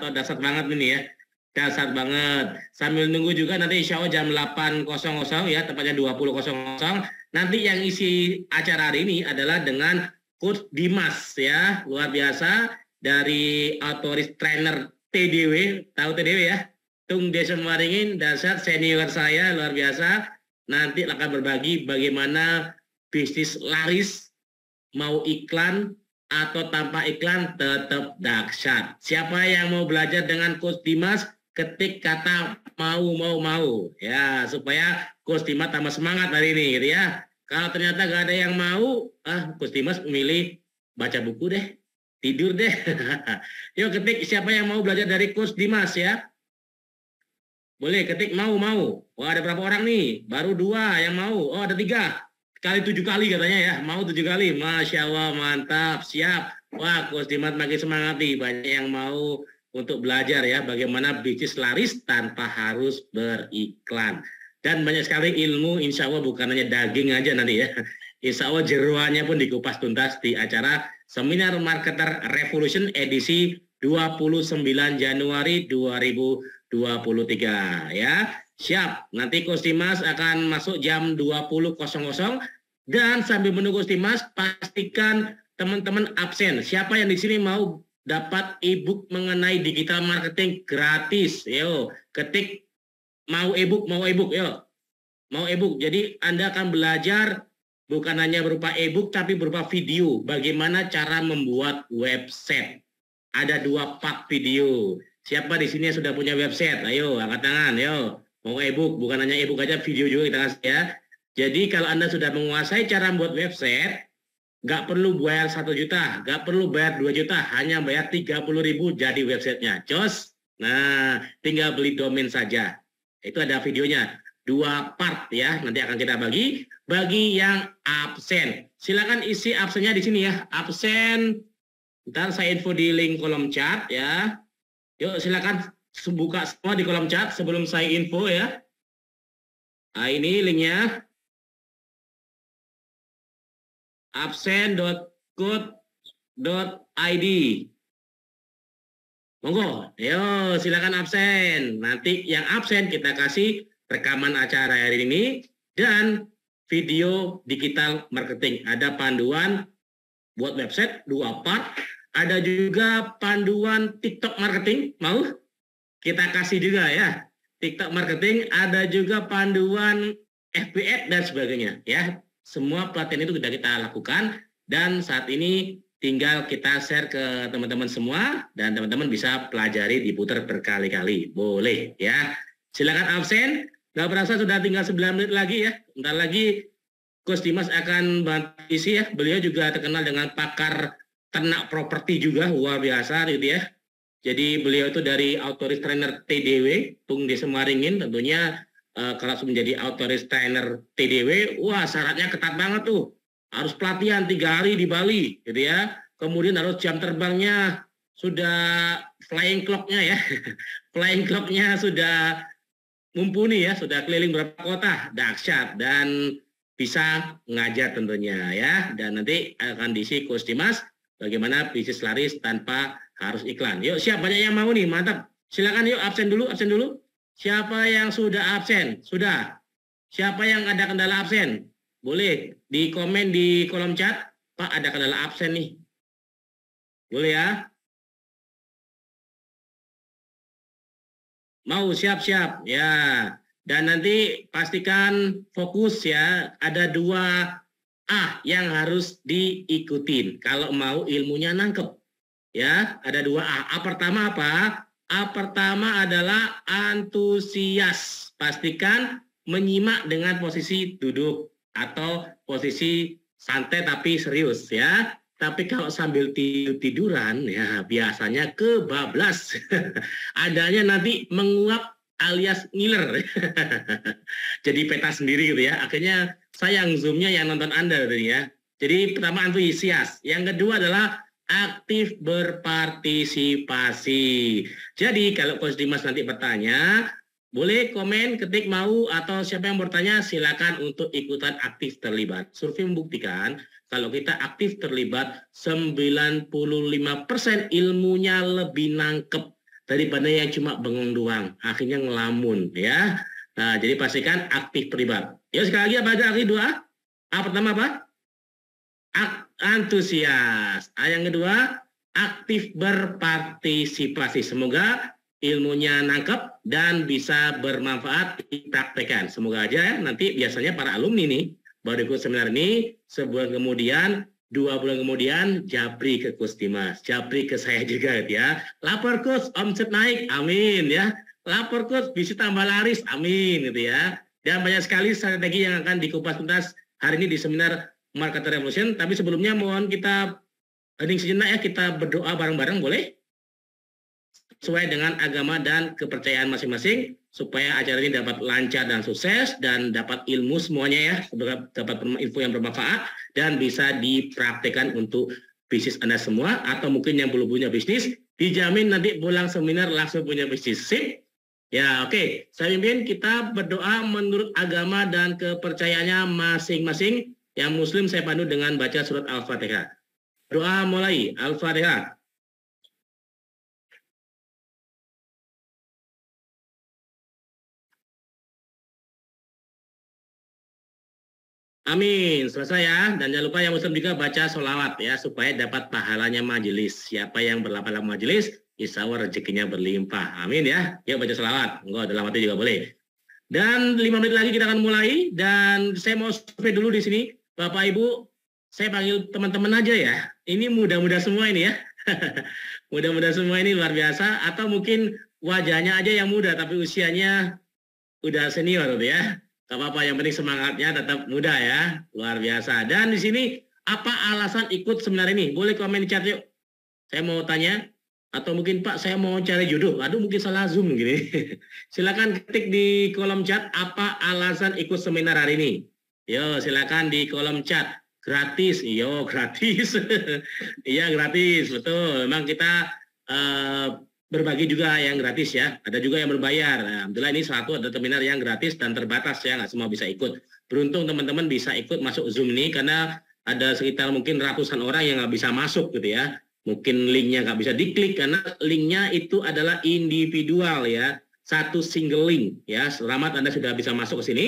atau dasar banget ini ya. Dasar banget. Sambil nunggu juga nanti insya Allah jam 8.00 ya, tepatnya 20.00. Nanti yang isi acara hari ini adalah dengan Coach Dimas ya, luar biasa dari Autoris Trainer TDW, tahu TDW ya? Tung Desa Waringin, dasar senior saya luar biasa. Nanti akan berbagi bagaimana bisnis laris, mau iklan atau tanpa iklan tetap dahsyat. Siapa yang mau belajar dengan Coach Dimas, ketik kata mau ya, supaya Coach Dimas tambah semangat hari ini gitu ya. Kalau ternyata gak ada yang mau, Coach Dimas memilih baca buku deh, tidur deh. Yuk ketik siapa yang mau belajar dari Coach Dimas ya. Boleh ketik mau. Wah ada berapa orang nih? Baru 2 yang mau. Oh ada 3. Kali 7 kali katanya ya. Mau 7 kali. Masya Allah mantap. Siap. Wah Coach Dimas makin semangat nih. Banyak yang mau untuk belajar ya. Bagaimana bisnis laris tanpa harus beriklan. Dan banyak sekali ilmu insya Allah bukan hanya daging aja nanti ya. Insya Allah jeruannya pun dikupas tuntas di acara Seminar Marketer Revolution edisi 29 Januari 2023 ya. Siap. Nanti Coach Dimas akan masuk jam 20.00 dan sambil menunggu Coach Dimas pastikan teman-teman absen. Siapa yang di sini mau dapat e-book mengenai digital marketing gratis? Yo, ketik mau e-book yo. Mau e-book. Jadi Anda akan belajar bukan hanya berupa e-book tapi berupa video bagaimana cara membuat website. Ada 2 part video. Siapa di sini yang sudah punya website? Ayo, angkat tangan, yo. Mau e-book, bukan hanya e-book aja, video juga kita kasih ya. Jadi kalau Anda sudah menguasai cara membuat website, nggak perlu bayar 1 juta, nggak perlu bayar 2 juta, hanya bayar 30.000 jadi websitenya. Jos. Nah, tinggal beli domain saja. Itu ada videonya. 2 part ya, nanti akan kita bagi. Bagi yang absen, silakan isi absennya di sini ya. Absen, ntar saya info di link kolom chat ya. Yuk silakan buka semua di kolom chat sebelum saya info ya. Nah ini linknya. absen.code.id. Monggo, yo silakan absen. Nanti yang absen kita kasih rekaman acara hari ini dan video digital marketing. Ada panduan buat website 2 part. Ada juga panduan TikTok marketing. Mau? Kita kasih juga ya. TikTok marketing. Ada juga panduan FB dan sebagainya ya. Semua pelatihan itu sudah kita lakukan dan saat ini tinggal kita share ke teman-teman semua dan teman-teman bisa pelajari, diputar berkali-kali. Boleh ya. Silakan absen. Nggak berasa sudah tinggal 9 menit lagi ya. Bentar lagi Coach Dimas akan bantu isi ya. Beliau juga terkenal dengan pakar ternak properti juga, luar biasa gitu ya. Jadi beliau itu dari Autoris Trainer TDW, Tung Desa Waringin tentunya. Kalau menjadi Autoris Trainer TDW, wah syaratnya ketat banget tuh. Harus pelatihan 3 hari di Bali gitu ya. Kemudian harus jam terbangnya sudah flying clock-nya ya. Flying clock-nya sudah mumpuni ya, sudah keliling berapa kota, dahsyat dan bisa ngajar tentunya ya. Dan nanti akan diisi Coach Dimas bagaimana bisnis laris tanpa harus iklan. Yuk siap, banyak yang mau nih, mantap. Silakan yuk absen dulu. Siapa yang sudah absen? Sudah. Siapa yang ada kendala absen? Boleh di komen di kolom chat, Pak ada kendala absen nih. Boleh ya? Mau siap-siap ya. Dan nanti pastikan fokus ya. Ada 2A yang harus diikutin kalau mau ilmunya nangkep. Ya, ada 2A. A pertama apa? A pertama adalah antusias. Pastikan menyimak dengan posisi duduk atau posisi santai tapi serius ya. Tapi kalau sambil tiduran ya biasanya kebablas. Adanya nanti menguap alias ngiler. Jadi peta sendiri gitu ya. Akhirnya sayang zoomnya yang nonton Anda gitu ya. Jadi pertama antusias. Yang kedua adalah aktif berpartisipasi. Jadi kalau Coach Dimas nanti bertanya, boleh komen, ketik mau, atau siapa yang bertanya silakan untuk ikutan aktif terlibat. Survei membuktikan kalau kita aktif terlibat 95% ilmunya lebih nangkep. daripada yang cuma bengong doang, akhirnya ngelamun ya. Nah, jadi pastikan aktif terlibat. Ya sekali lagi apa aja aktif dua? Pertama apa? Antusias. Yang kedua, aktif berpartisipasi. Semoga ilmunya nangkep dan bisa bermanfaat dipraktekkan. Semoga aja nanti biasanya para alumni nih baru ikut seminar ini, sebulan kemudian, 2 bulan kemudian, japri ke Coach Dimas, japri ke saya juga gitu ya. Lapor Coach, omset naik, amin ya. Lapor Coach, bisa tambah laris, amin gitu ya. Dan banyak sekali strategi yang akan dikupas tuntas hari ini di seminar Marketer Revolution. Tapi sebelumnya mohon kita hening sejenak ya, kita berdoa bareng-bareng boleh? Sesuai dengan agama dan kepercayaan masing-masing, supaya acara ini dapat lancar dan sukses, dan dapat ilmu semuanya ya, dapat info yang bermanfaat, dan bisa dipraktekkan untuk bisnis Anda semua, atau mungkin yang belum punya bisnis, dijamin nanti pulang seminar langsung punya bisnis. Sip? Ya oke, saya pimpin kita berdoa menurut agama dan kepercayaannya masing-masing. Yang Muslim saya pandu dengan baca surat Al-Fatihah. Doa mulai, Al-Fatihah. Amin, selesai ya. Dan jangan lupa yang Muslim juga baca sholawat ya, supaya dapat pahalanya majelis. Siapa yang berlapar-lapar majelis, insya Allah rezekinya berlimpah. Amin ya. Yuk baca sholawat. Enggak, dalam hati juga boleh. Dan 5 menit lagi kita akan mulai. Dan saya mau survei dulu di sini. Bapak Ibu, saya panggil teman-teman aja ya. Ini muda-muda semua ini ya. Muda-muda semua ini luar biasa. Atau mungkin wajahnya aja yang muda, tapi usianya udah senior gitu ya. Gak apa-apa, yang penting semangatnya tetap muda ya, luar biasa. Dan di sini apa alasan ikut seminar ini? Boleh komen di chat yuk. Saya mau tanya, atau mungkin Pak saya mau cari jodoh. Aduh mungkin salah zoom gini. Silakan ketik di kolom chat apa alasan ikut seminar hari ini. Yo silakan di kolom chat. Gratis, yo gratis. Iya gratis, betul. Memang kita berbagi juga yang gratis ya, ada juga yang berbayar. Nah, alhamdulillah ini satu ada seminar yang gratis dan terbatas ya, nggak semua bisa ikut. Beruntung teman-teman bisa ikut masuk Zoom ini karena ada sekitar mungkin ratusan orang yang nggak bisa masuk gitu ya. Mungkin linknya nggak bisa diklik karena linknya itu adalah individual ya, satu single link ya. Selamat Anda sudah bisa masuk ke sini.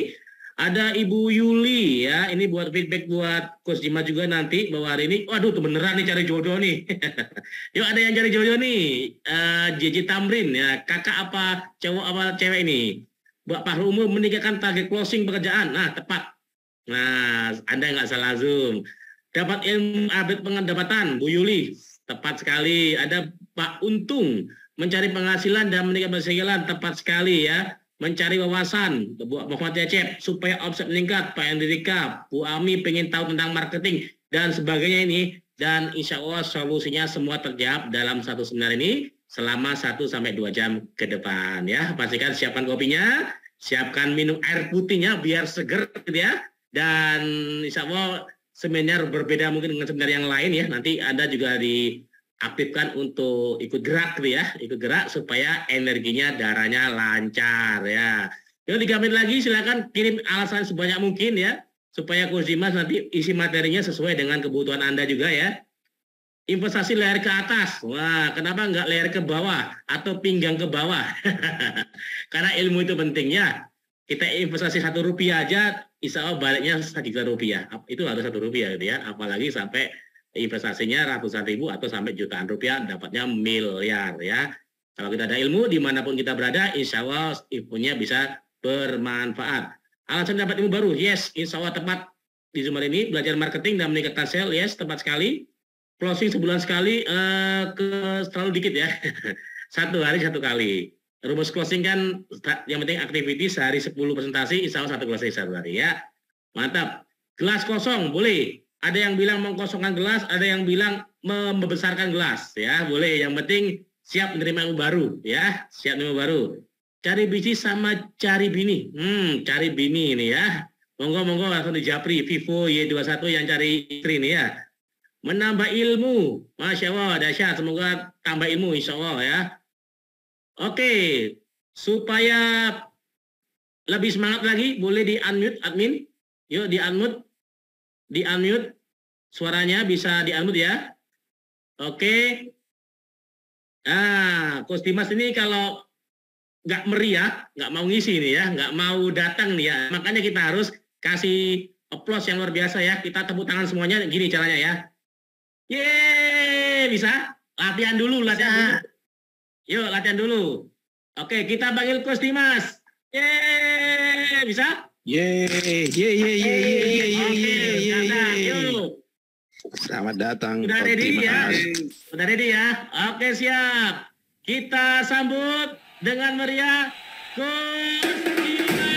Ada Ibu Yuli ya, ini buat feedback buat Coach Dimas juga nanti bahwa hari ini, waduh tuh beneran nih cari jodoh nih. Yuk ada yang cari jodoh nih, JJ Tamrin ya, kakak apa cowok apa cewek ini? Mbak Fahru menikahkan target closing pekerjaan, nah tepat. Nah Anda nggak salah zoom. Dapat ilmu update pendapatan, Bu Yuli, tepat sekali. Ada Pak Untung, mencari penghasilan dan menikah penghasilan, tepat sekali ya. Mencari wawasan, Bu Muhammad Cecep, supaya omset meningkat, Pak Hendrika, Bu Ami pengen tahu tentang marketing, dan sebagainya ini. Dan insya Allah solusinya semua terjawab dalam satu seminar ini selama 1-2 jam ke depan ya. Pastikan siapkan kopinya, siapkan minum air putihnya biar seger gitu ya. Dan insya Allah seminar berbeda mungkin dengan seminar yang lain ya. Nanti Anda juga diaktifkan untuk ikut gerak gitu ya, ikut gerak supaya energinya, darahnya lancar ya. Yuk 3 menit lagi silakan kirim alasan sebanyak mungkin ya, supaya Coach Dimas nanti isi materinya sesuai dengan kebutuhan Anda juga ya. Investasi leher ke atas, wah kenapa nggak leher ke bawah atau pinggang ke bawah? Karena ilmu itu penting ya. Kita investasi Rp1 aja, insya Allah baliknya Rp1 juta. Itu harus Rp1 gitu ya, apalagi sampai investasinya ratusan ribu atau sampai jutaan rupiah, dapatnya miliar ya. Kalau kita ada ilmu dimanapun kita berada, insya Allah ilmunya bisa bermanfaat. Alasan dapat ilmu baru, yes, insya Allah tepat di Zoom ini. Belajar marketing dan meningkatkan sales, yes, tepat sekali. Closing sebulan sekali, terlalu dikit ya. 1 hari 1 kali. Rumus closing kan yang penting aktiviti sehari 10 presentasi, insya Allah 1 closing 1 hari ya. Mantap. Gelas kosong boleh. Ada yang bilang mengkosongkan gelas, ada yang bilang membesarkan gelas, ya boleh. Yang penting siap menerima ilmu baru, ya siap ilmu baru. Cari bisnis sama cari bini, cari bini ini ya. Monggo langsung di Japri, Vivo Y21 yang cari istri ini ya. Menambah ilmu, masya Allah, dahsyat. Semoga tambah ilmu, insya Allah ya. Oke, supaya lebih semangat lagi, boleh di unmute admin, yuk di unmute suaranya bisa di unmute ya. Oke. Nah, Coach Dimas ini kalau nggak meriah, nggak mau ngisi nih ya, nggak mau datang nih ya. Makanya kita harus kasih applause yang luar biasa ya. Kita tepuk tangan semuanya, gini caranya ya. Yeay, bisa? Latihan dulu, latihan dulu. Yuk, latihan dulu. Oke, kita panggil Coach Dimas. Yeay, bisa? Yeay, yeay, yeay, yeay, yeay, yeay, yeay, yeay. Yuk. Selamat datang. Sudah ready ya? Sudah ready ya? Oke, siap. Kita sambut dengan meriah Coach Dimas.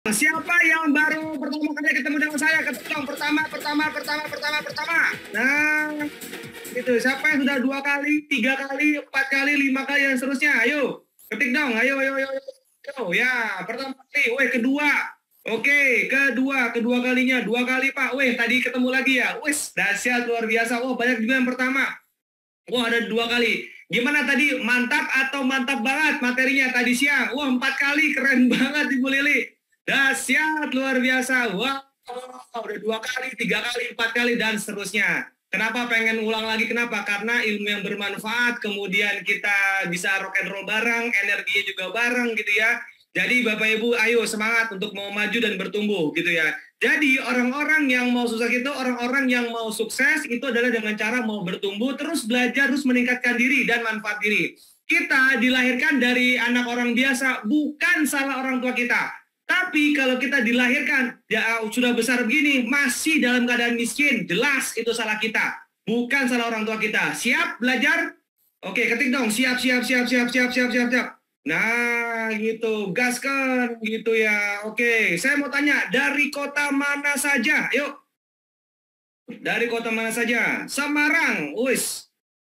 Siapa yang baru pertama kali ketemu dengan saya? Ketuk pertama. Nah, itu siapa yang sudah 2 kali, 3 kali, 4 kali, 5 kali dan seterusnya? Ayo, ketik dong. Ayo. Ya, pertama kali. Kedua. Oke, kedua kalinya 2 kali Pak. Tadi ketemu lagi ya. Dahsyat luar biasa. Banyak juga yang pertama. Ada 2 kali. Gimana tadi? Mantap atau mantap banget materinya tadi siang? 4 kali, keren banget Ibu Lili. Dahsyat luar biasa. Udah 2 kali, 3 kali, 4 kali dan seterusnya. Kenapa pengen ulang lagi? Kenapa? Karena ilmu yang bermanfaat, kemudian kita bisa rock and roll bareng, energinya juga bareng gitu ya. Jadi Bapak Ibu ayo semangat untuk mau maju dan bertumbuh gitu ya. Jadi orang-orang yang mau sukses itu, orang-orang yang mau sukses itu adalah dengan cara mau bertumbuh, terus belajar, terus meningkatkan diri dan manfaat diri. Kita dilahirkan dari anak orang biasa, bukan salah orang tua kita. Tapi kalau kita dilahirkan ya, sudah besar begini masih dalam keadaan miskin, jelas itu salah kita, bukan salah orang tua kita. Siap belajar? Oke, ketik dong. Siap. Nah, gitu. Gaskan gitu ya. Oke, saya mau tanya, dari kota mana saja? Yuk. Dari kota mana saja? Semarang.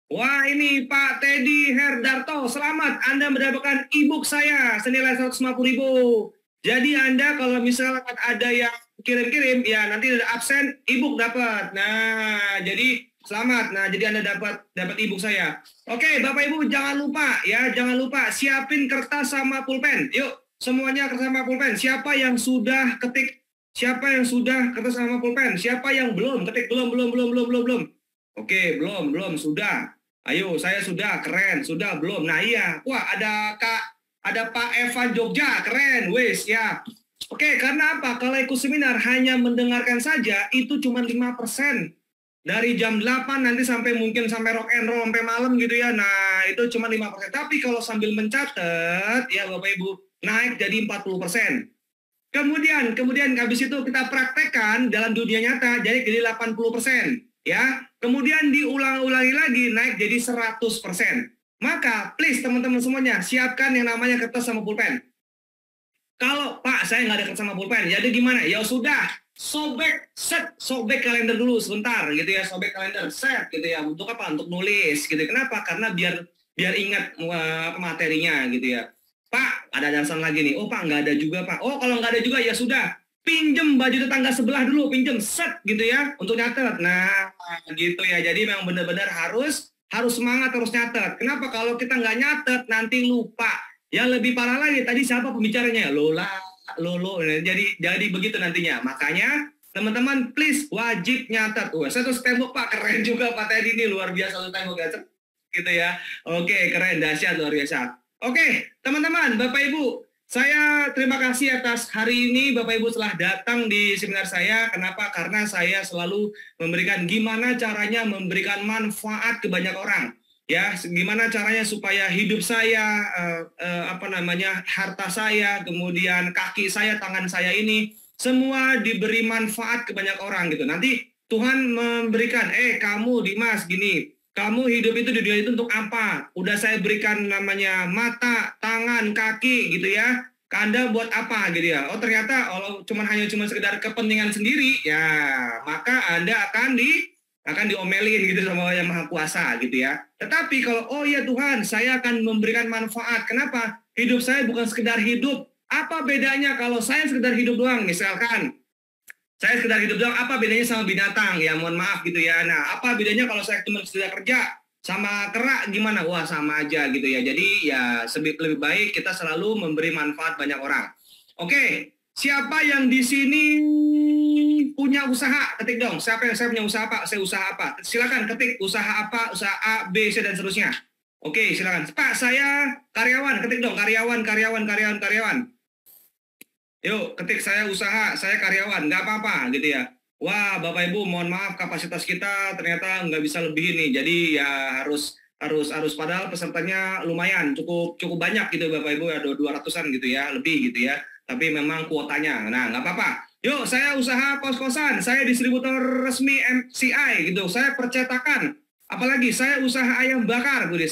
Wah, ini Pak Teddy Herdarto. Selamat, Anda mendapatkan e-book saya senilai 150.000. Jadi Anda kalau misalnya ada yang kirim-kirim, ya nanti ada absen, e-book dapat. Nah, jadi selamat. Nah, jadi Anda dapat e-book saya. Oke, Bapak Ibu jangan lupa siapin kertas sama pulpen. Yuk, semuanya kertas sama pulpen. Siapa yang sudah ketik? Siapa yang sudah kertas sama pulpen? Siapa yang belum ketik? Belum. Oke, belum, sudah. Ayo, saya sudah, keren, sudah, belum. Nah, iya. Wah, ada Pak Evan Jogja, keren, ya. Oke, karena apa? Kalau ikut seminar hanya mendengarkan saja, itu cuma 5%. Dari jam 8 nanti sampai mungkin sampai rock and roll, sampai malam gitu ya. Nah, itu cuma 5%. Tapi kalau sambil mencatat, ya Bapak Ibu, naik jadi 40%. Kemudian habis itu kita praktekkan dalam dunia nyata, jadi 80%. Ya, kemudian diulang-ulangi lagi, naik jadi 100%. Maka please teman-teman semuanya siapkan yang namanya kertas sama pulpen. Kalau Pak saya nggak ada kertas sama pulpen, jadi gimana? Ya sudah, sobek kalender dulu sebentar gitu ya, sobek kalender set gitu ya. Untuk apa? Untuk nulis gitu. Kenapa? Karena biar ingat materinya gitu ya. Pak ada dansan lagi nih. Pak nggak ada juga Pak. Kalau nggak ada juga ya sudah. Pinjem baju tetangga sebelah dulu, pinjem set gitu ya untuk nyatet. Nah gitu ya. Jadi memang benar-benar harus semangat, harus nyatet. Kenapa? Kalau kita nggak nyatet, nanti lupa. Yang lebih parah lagi, tadi siapa pembicaranya? Lola, Lolo. Jadi begitu nantinya. Makanya teman-teman please wajib nyatat. Wah, saya tuh tembok Pak, keren juga Pak Teddy ini, luar biasa tuh tembok ya. Gitu ya. Oke, keren, dahsyat, luar biasa. Oke, teman-teman, Bapak Ibu, saya terima kasih atas hari ini Bapak Ibu telah datang di seminar saya. Kenapa? Karena saya selalu memberikan gimana caranya memberikan manfaat ke banyak orang. Ya, gimana caranya supaya hidup saya, harta saya, kemudian kaki saya, tangan saya ini, semua diberi manfaat ke banyak orang gitu. Nanti Tuhan memberikan, kamu Dimas gini, kamu hidup itu di dunia itu untuk apa? Udah saya berikan namanya mata, tangan, kaki gitu ya. Anda buat apa gitu ya? Oh ternyata kalau hanya sekedar kepentingan sendiri, ya maka Anda akan diomelin gitu sama Yang Maha Kuasa gitu ya. Tetapi kalau oh ya Tuhan, saya akan memberikan manfaat. Kenapa? Hidup saya bukan sekedar hidup. Apa bedanya kalau saya sekedar hidup doang? Misalkan saya sekedar hidup doang, apa bedanya sama binatang? Ya mohon maaf gitu ya. Nah, apa bedanya kalau saya cuma sekedar kerja? Sama kera gimana? Wah sama aja gitu ya. Jadi ya lebih baik kita selalu memberi manfaat banyak orang. Oke, siapa yang di sini punya usaha? Ketik dong. Siapa yang saya punya usaha Pak? Saya usaha apa? Silakan ketik usaha apa, usaha A, B, C dan seterusnya. Oke, silakan. Pak, saya karyawan. Ketik dong karyawan. Yuk, ketik saya usaha, saya karyawan, nggak apa-apa gitu ya. Wah, Bapak Ibu, mohon maaf kapasitas kita ternyata nggak bisa lebih ini. Jadi ya harus padahal pesertanya lumayan, cukup banyak gitu Bapak Ibu, ada 200-an gitu ya, lebih gitu ya. Tapi memang kuotanya. Nah, nggak apa-apa. Yuk, saya usaha kos-kosan, saya distributor resmi MCI gitu. Saya percetakan. Apalagi saya usaha ayam bakar gitu.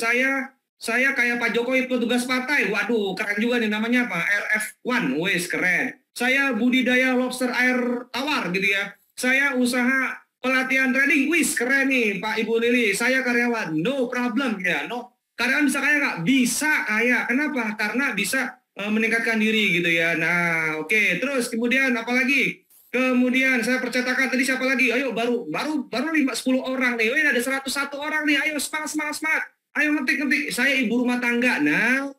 Saya kayak Pak Jokowi petugas partai. Waduh, keren juga nih namanya apa? RF1. Wes, keren. Saya budidaya lobster air tawar gitu ya. Saya usaha pelatihan trading. Wis, keren nih Pak Ibu Lili. Saya karyawan. No problem ya. No. Karyawan bisa kaya nggak? Bisa kaya. Kenapa? Karena bisa meningkatkan diri gitu ya. Nah, oke. Terus kemudian apa lagi? Kemudian saya percetakan tadi siapa lagi? Ayo baru 10 orang nih. Oh, ini ada 101 orang nih. Ayo semangat. Ayo ngetik. Saya ibu rumah tangga. Nah,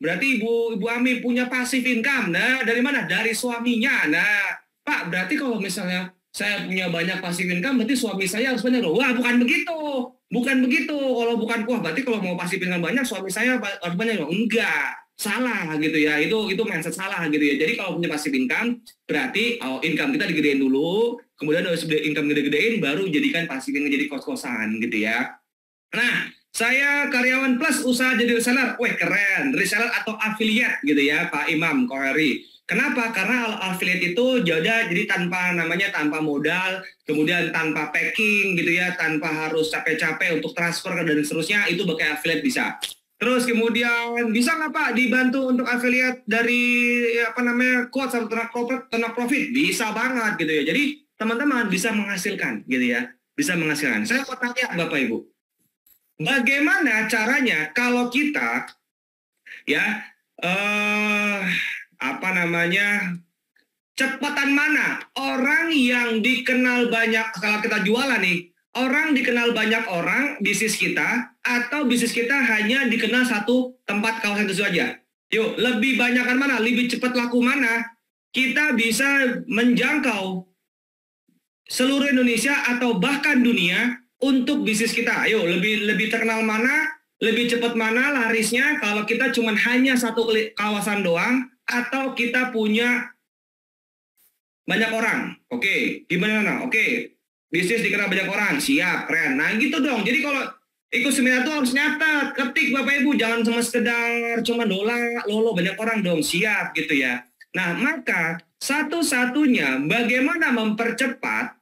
berarti Ibu Ami punya passive income. Nah, dari mana? Dari suaminya. Nah, Pak, berarti kalau misalnya saya punya banyak passive income, berarti suami saya harus banyak. Wah, bukan begitu. Kalau bukan berarti kalau mau passive income banyak, suami saya harus banyak. Enggak. Salah gitu ya. Itu mindset salah gitu ya. Jadi kalau punya passive income, berarti income kita digedein dulu, kemudian harus income gede-gedein, baru jadikan passive income jadi kos-kosan gitu ya. Nah, saya karyawan plus usaha jadi reseller. Wih keren, reseller atau affiliate gitu ya Pak Imam Kohari. Kenapa? Karena affiliate itu jadi tanpa modal, kemudian tanpa packing gitu ya, tanpa harus capek-capek untuk transfer dan seterusnya, itu pakai affiliate bisa. Terus kemudian bisa nggak Pak dibantu untuk affiliate dari quotes atau ternak profit? Bisa banget gitu ya. Jadi teman-teman bisa menghasilkan gitu ya, bisa menghasilkan. Saya mau tanya Bapak Ibu. Bagaimana caranya kalau kita ya cepatan mana orang yang dikenal banyak, kalau kita jualan nih, orang dikenal banyak orang bisnis kita, atau bisnis kita hanya dikenal satu tempat kawasan itu saja? Yuk, lebih banyakkan mana, lebih cepat laku mana? Kita bisa menjangkau seluruh Indonesia atau bahkan dunia untuk bisnis kita. Ayo, lebih terkenal mana, lebih cepat mana larisnya kalau kita cuma hanya satu kawasan doang, atau kita punya banyak orang. Oke, gimana? Oke, bisnis dikenal banyak orang, siap, keren. Nah gitu dong. Jadi kalau ikut seminar tuh harus nyatet, ketik Bapak Ibu, jangan cuma sekedar cuma lolo banyak orang dong, siap gitu ya. Nah maka satu-satunya bagaimana mempercepat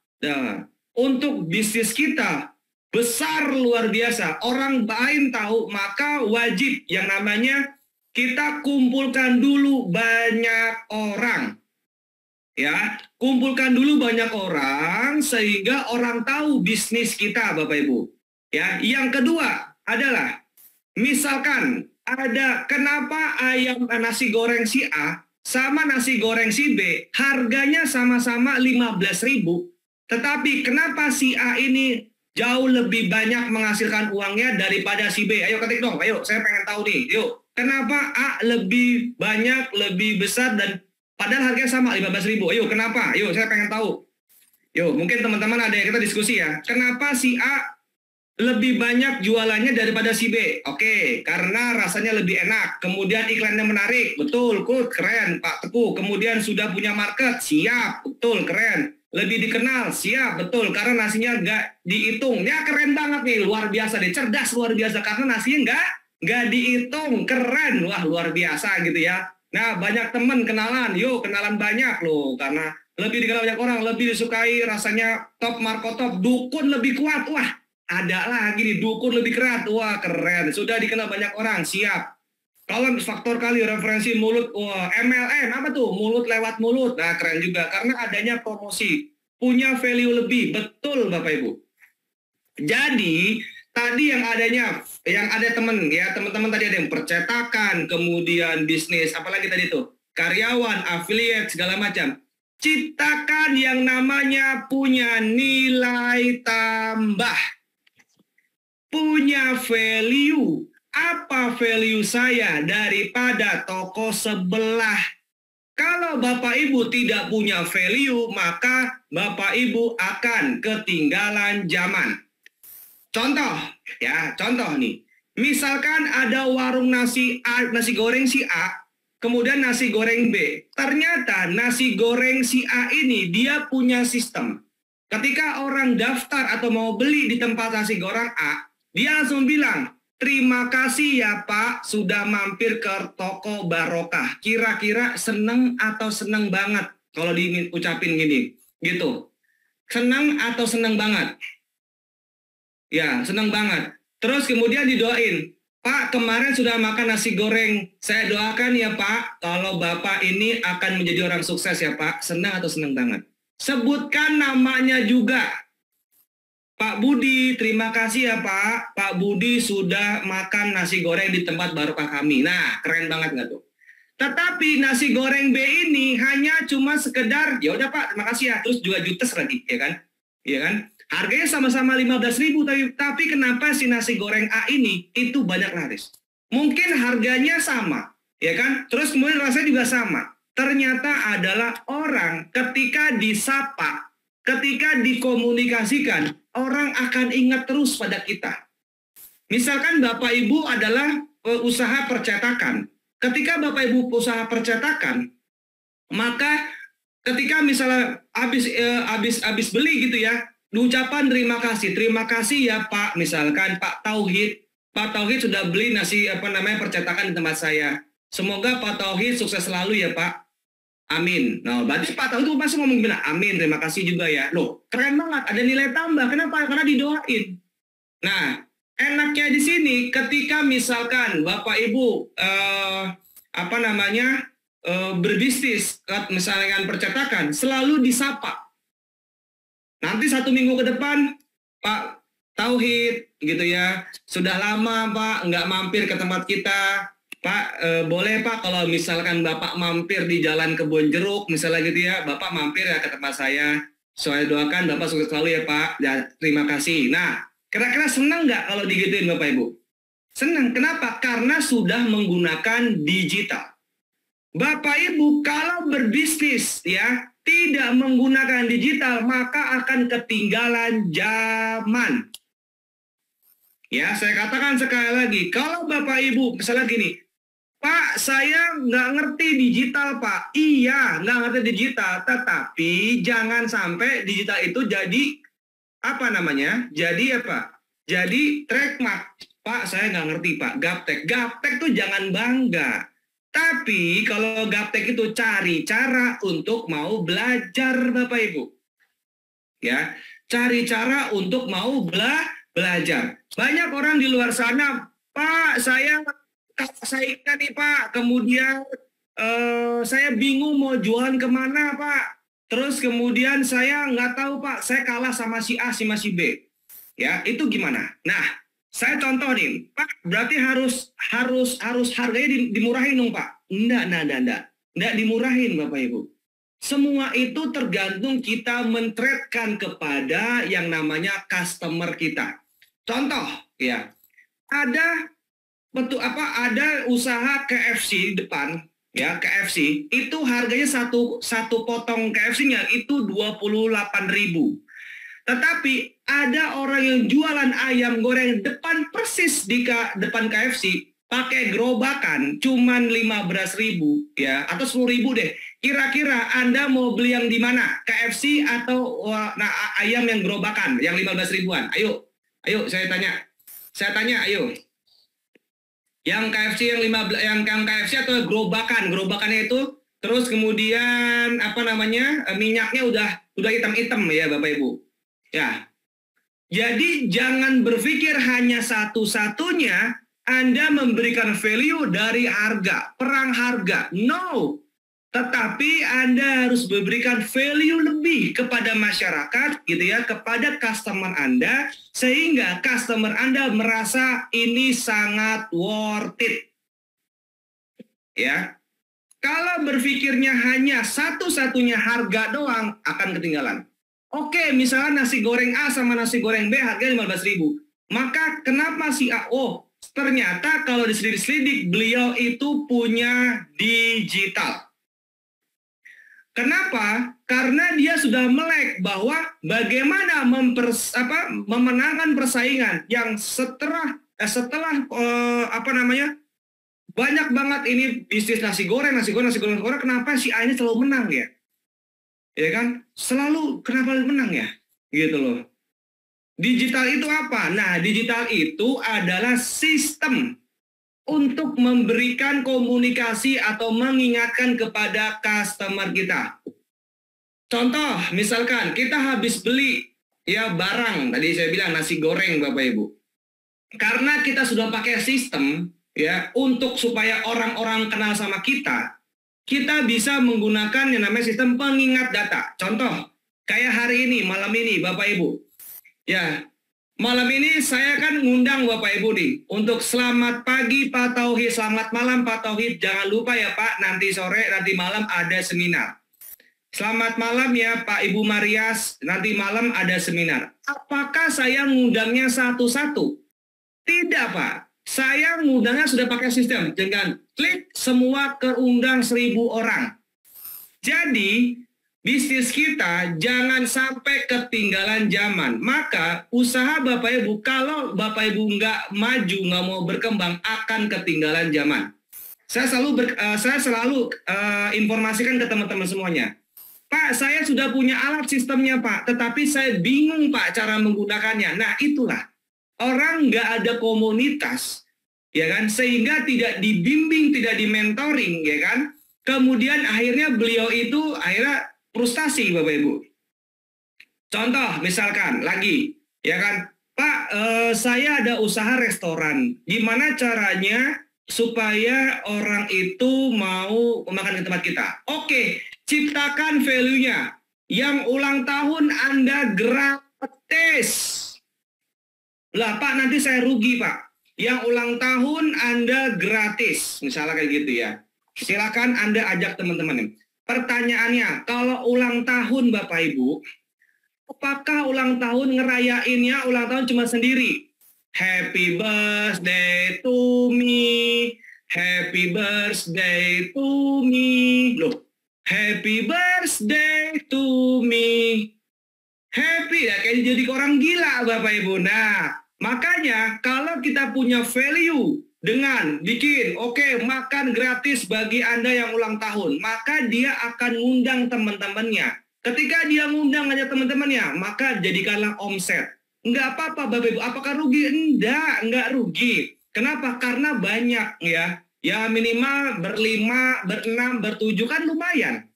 untuk bisnis kita besar luar biasa, orang lain tahu, maka wajib yang namanya kita kumpulkan dulu banyak orang. Ya, kumpulkan dulu banyak orang sehingga orang tahu bisnis kita Bapak Ibu. Ya, yang kedua adalah misalkan ada kenapa nasi goreng si A sama nasi goreng si B harganya sama-sama 15.000, tetapi kenapa si A ini jauh lebih banyak menghasilkan uangnya daripada si B? Ayo ketik dong, ayo saya pengen tahu nih. Yuk, Kenapa A lebih banyak, lebih besar, dan padahal harganya sama 15.000? Ayo, kenapa? Ayo, saya pengen tahu. Yo, mungkin teman-teman ada yang kita diskusi ya. Kenapa si A lebih banyak jualannya daripada si B? Oke, karena rasanya lebih enak. Kemudian iklannya menarik. Betul, good, keren Pak Teguh. Kemudian sudah punya market. Siap, betul, keren. Lebih dikenal, siap, betul. Karena nasinya nggak dihitung. Ya keren banget nih, luar biasa deh. Cerdas luar biasa. Karena nasinya nggak dihitung. Keren, wah luar biasa gitu ya. Nah, banyak teman kenalan. Yuk, kenalan banyak loh. Karena lebih dikenal banyak orang, lebih disukai, rasanya top, marko top. Dukun lebih kuat, wah. Ada lagi nih, dukun lebih keras. Wah, keren. Sudah dikenal banyak orang, siap. Kalau faktor kali, referensi mulut, wah, MLM, apa tuh? Mulut lewat mulut. Nah, keren juga. Karena adanya promosi. Punya value lebih. Betul, Bapak Ibu. Jadi, tadi yang ada teman, ya, teman-teman tadi ada yang percetakan, kemudian bisnis, apalagi tadi tuh? Karyawan, affiliate, segala macam. Ciptakan yang namanya punya nilai tambah. Punya value. Apa value saya daripada toko sebelah? Kalau Bapak Ibu tidak punya value, maka Bapak Ibu akan ketinggalan zaman. Contoh nih. Misalkan ada warung nasi goreng si A, kemudian nasi goreng B. Ternyata nasi goreng si A ini dia punya sistem. Ketika orang daftar atau mau beli di tempat nasi goreng A, dia langsung bilang, terima kasih ya Pak, sudah mampir ke toko Barokah. Kira-kira seneng atau seneng banget kalau diucapin gini, gitu. Seneng atau seneng banget? Ya, seneng banget. Terus kemudian didoain, Pak kemarin sudah makan nasi goreng. Saya doakan ya Pak, kalau Bapak ini akan menjadi orang sukses ya Pak. Senang atau seneng banget? Sebutkan namanya juga. Pak Budi, terima kasih ya Pak. Pak Budi sudah makan nasi goreng di tempat barokah kami. Nah, keren banget nggak tuh? Tetapi nasi goreng B ini hanya cuma sekedar, ya udah Pak, terima kasih ya. Terus juga jutes lagi, ya kan? Iya kan? Harganya sama-sama 15.000, tapi kenapa si nasi goreng A ini itu banyak laris? Mungkin harganya sama, ya kan? Terus kemudian rasanya juga sama. Ternyata adalah orang ketika disapa, ketika dikomunikasikan, orang akan ingat terus pada kita. Misalkan Bapak Ibu adalah usaha percetakan. Ketika Bapak Ibu usaha percetakan, maka ketika misalnya habis beli gitu ya, ucapan terima kasih ya Pak, misalkan Pak Tauhid sudah beli nasi percetakan di tempat saya. Semoga Pak Tauhid sukses selalu ya Pak. Amin. Nah, berarti Pak Tauhid itu pasti ngomong bilang amin, terima kasih juga ya. Loh, keren banget, ada nilai tambah. Kenapa? Karena didoain. Nah, enaknya di sini ketika misalkan Bapak Ibu berbisnis misalnya percetakan, selalu disapa. Nanti 1 minggu ke depan, Pak Tauhid gitu ya, sudah lama Pak nggak mampir ke tempat kita. Pak, boleh Pak kalau misalkan Bapak mampir di Jalan Kebon Jeruk, misalnya gitu ya, Bapak mampir ya ke tempat saya. Saya doakan Bapak sukses selalu ya Pak, ya, terima kasih. Nah, kira-kira senang nggak kalau digituin Bapak Ibu? Senang, kenapa? Karena sudah menggunakan digital. Bapak Ibu kalau berbisnis ya, tidak menggunakan digital, maka akan ketinggalan zaman. Ya, saya katakan sekali lagi, kalau Bapak Ibu misalnya gini, Pak, saya nggak ngerti digital, Pak. Iya, nggak ngerti digital, tetapi jangan sampai digital itu jadi apa namanya? Jadi apa? Jadi trademark. Pak, saya nggak ngerti, Pak. Gaptek. Gaptek tuh jangan bangga. Tapi kalau gaptek itu cari cara untuk mau belajar, Bapak Ibu. Ya, cari cara untuk mau belajar. Banyak orang di luar sana, Pak, saya ingat nih Pak, kemudian saya bingung mau jualan kemana Pak. Terus kemudian saya nggak tahu Pak, saya kalah sama si A, sama si B. Ya, itu gimana? Nah, saya contoh nih, Pak, berarti harus harganya dimurahin dong Pak. Enggak dimurahin Bapak Ibu. Semua itu tergantung kita men-trade-kan kepada yang namanya customer kita. Contoh, ya, ada betul apa ada usaha KFC di depan ya, KFC itu harganya satu potong KFC-nya itu 28.000. Tetapi ada orang yang jualan ayam goreng depan persis di depan KFC pakai gerobakan cuman 15.000 ya atau 10.000 deh. Kira-kira Anda mau beli yang di mana? KFC atau ayam yang gerobakan yang 15 ribuan? Ayo saya tanya ayo. Yang KFC yang 15 yang KFC atau gerobakan? Gerobakannya itu terus kemudian minyaknya udah hitam-hitam ya Bapak Ibu. Ya. Jadi jangan berpikir hanya satu-satunya Anda memberikan value dari harga, perang harga. No. Tetapi Anda harus memberikan value lebih kepada masyarakat gitu ya, kepada customer Anda sehingga customer Anda merasa ini sangat worth it. Ya. Kalau berpikirnya hanya satu-satunya harga doang akan ketinggalan. Oke, misalnya nasi goreng A sama nasi goreng B harganya 15.000. Maka kenapa si A? Oh, ternyata kalau diselidik-selidik beliau itu punya digital. Kenapa? Karena dia sudah melek bahwa bagaimana memenangkan persaingan yang setelah banyak banget ini bisnis nasi goreng, kenapa si A ini selalu menang ya? Ya kan? Selalu kenapa menang ya? Gitu loh. Digital itu apa? Nah, digital itu adalah sistem untuk memberikan komunikasi atau mengingatkan kepada customer kita. Contoh, misalkan kita habis beli ya barang, tadi saya bilang nasi goreng Bapak Ibu. Karena kita sudah pakai sistem ya untuk supaya orang-orang kenal sama kita bisa menggunakan yang namanya sistem pengingat data. Contoh, kayak hari ini, malam ini Bapak Ibu. Ya, malam ini saya kan ngundang Bapak Ibu nih untuk selamat pagi Pak Tauhid, selamat malam Pak Tauhid. Jangan lupa ya Pak, nanti sore, nanti malam ada seminar. Selamat malam ya Pak Ibu Marias, nanti malam ada seminar. Apakah saya ngundangnya satu-satu? Tidak Pak, saya ngundangnya sudah pakai sistem dengan klik semua keundang 1.000 orang. Jadi bisnis kita jangan sampai ketinggalan zaman. Maka usaha Bapak Ibu, kalau Bapak Ibu nggak maju, nggak mau berkembang, akan ketinggalan zaman. Saya selalu informasikan ke teman-teman semuanya. Pak, saya sudah punya alat sistemnya Pak, tetapi saya bingung Pak cara menggunakannya. Nah itulah, orang nggak ada komunitas, ya kan, sehingga tidak dibimbing, tidak dimentoring, ya kan. Kemudian akhirnya beliau itu akhirnya frustasi Bapak Ibu. Contoh misalkan lagi, ya kan, Pak, saya ada usaha restoran. Gimana caranya supaya orang itu mau makan ke tempat kita? Oke, ciptakan value-nya. Yang ulang tahun Anda gratis. Lah Pak, nanti saya rugi Pak. Yang ulang tahun Anda gratis. Misalnya kayak gitu ya. Silakan Anda ajak teman-teman. Pertanyaannya, kalau ulang tahun Bapak Ibu, apakah ulang tahun ngerayainnya ulang tahun cuma sendiri? Happy birthday to me, happy birthday to me. Loh, happy birthday to me. Happy ya, kayak jadi orang gila Bapak Ibu. Nah, makanya kalau kita punya value dengan bikin, oke, makan gratis bagi Anda yang ulang tahun, maka dia akan ngundang teman-temannya. Ketika dia ngundang aja teman-temannya, maka jadikanlah omset. Enggak apa-apa Bapak Ibu, apakah rugi? Enggak rugi. Kenapa? Karena banyak ya. Ya minimal berlima, berenam, bertujuh kan lumayan.